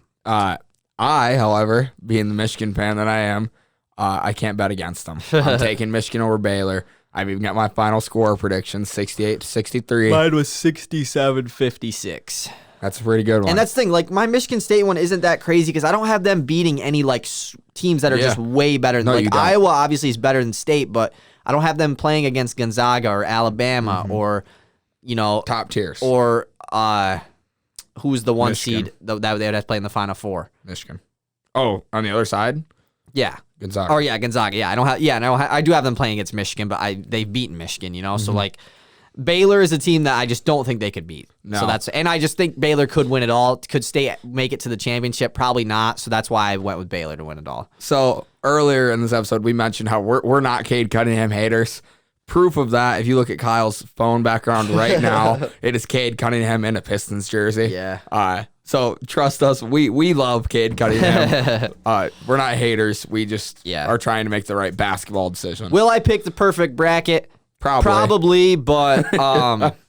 I, however, being the Michigan fan that I am, I can't bet against them. I'm taking Michigan over Baylor. I've even got my final score prediction, 68-63. Mine was 67-56. That's a pretty good one. And that's the thing, like my Michigan State one isn't that crazy because I don't have them beating any teams that are just way better. No, like Iowa obviously is better than State, but I don't have them playing against Gonzaga or Alabama or, top tiers. Or who's the one Michigan. seed that they would have to play in the Final Four? Michigan. Oh, on the other side? Yeah. Gonzaga. Oh yeah, Gonzaga. Yeah, I don't have. Yeah, no, I do have them playing against Michigan, but they've beaten Michigan. So like, Baylor is a team that I just don't think they could beat. No. So and I just think Baylor could win it all. Could make it to the championship? Probably not. So that's why I went with Baylor to win it all. So earlier in this episode, we mentioned how we're not Cade Cunningham haters. Proof of that, if you look at Kyle's phone background right now, it is Cade Cunningham in a Pistons jersey. Yeah. So trust us, we love Cade Cunningham. We're not haters. We just are trying to make the right basketball decision. Will I pick the perfect bracket? Probably, but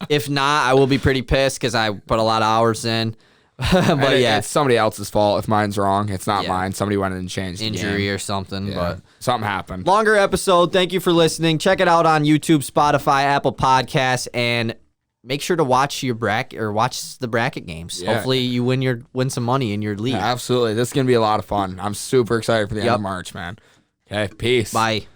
if not, I will be pretty pissed because I put a lot of hours in. But it's somebody else's fault if mine's wrong. It's not mine. Somebody went in and changed the injury game. or something. Yeah. But something happened. Longer episode. Thank you for listening. Check it out on YouTube, Spotify, Apple Podcasts, and make sure to watch your bracket or watch the bracket games. Yeah. Hopefully you win some money in your league. Yeah, absolutely. This is gonna be a lot of fun. I'm super excited for the end of March, man. Okay, peace. Bye.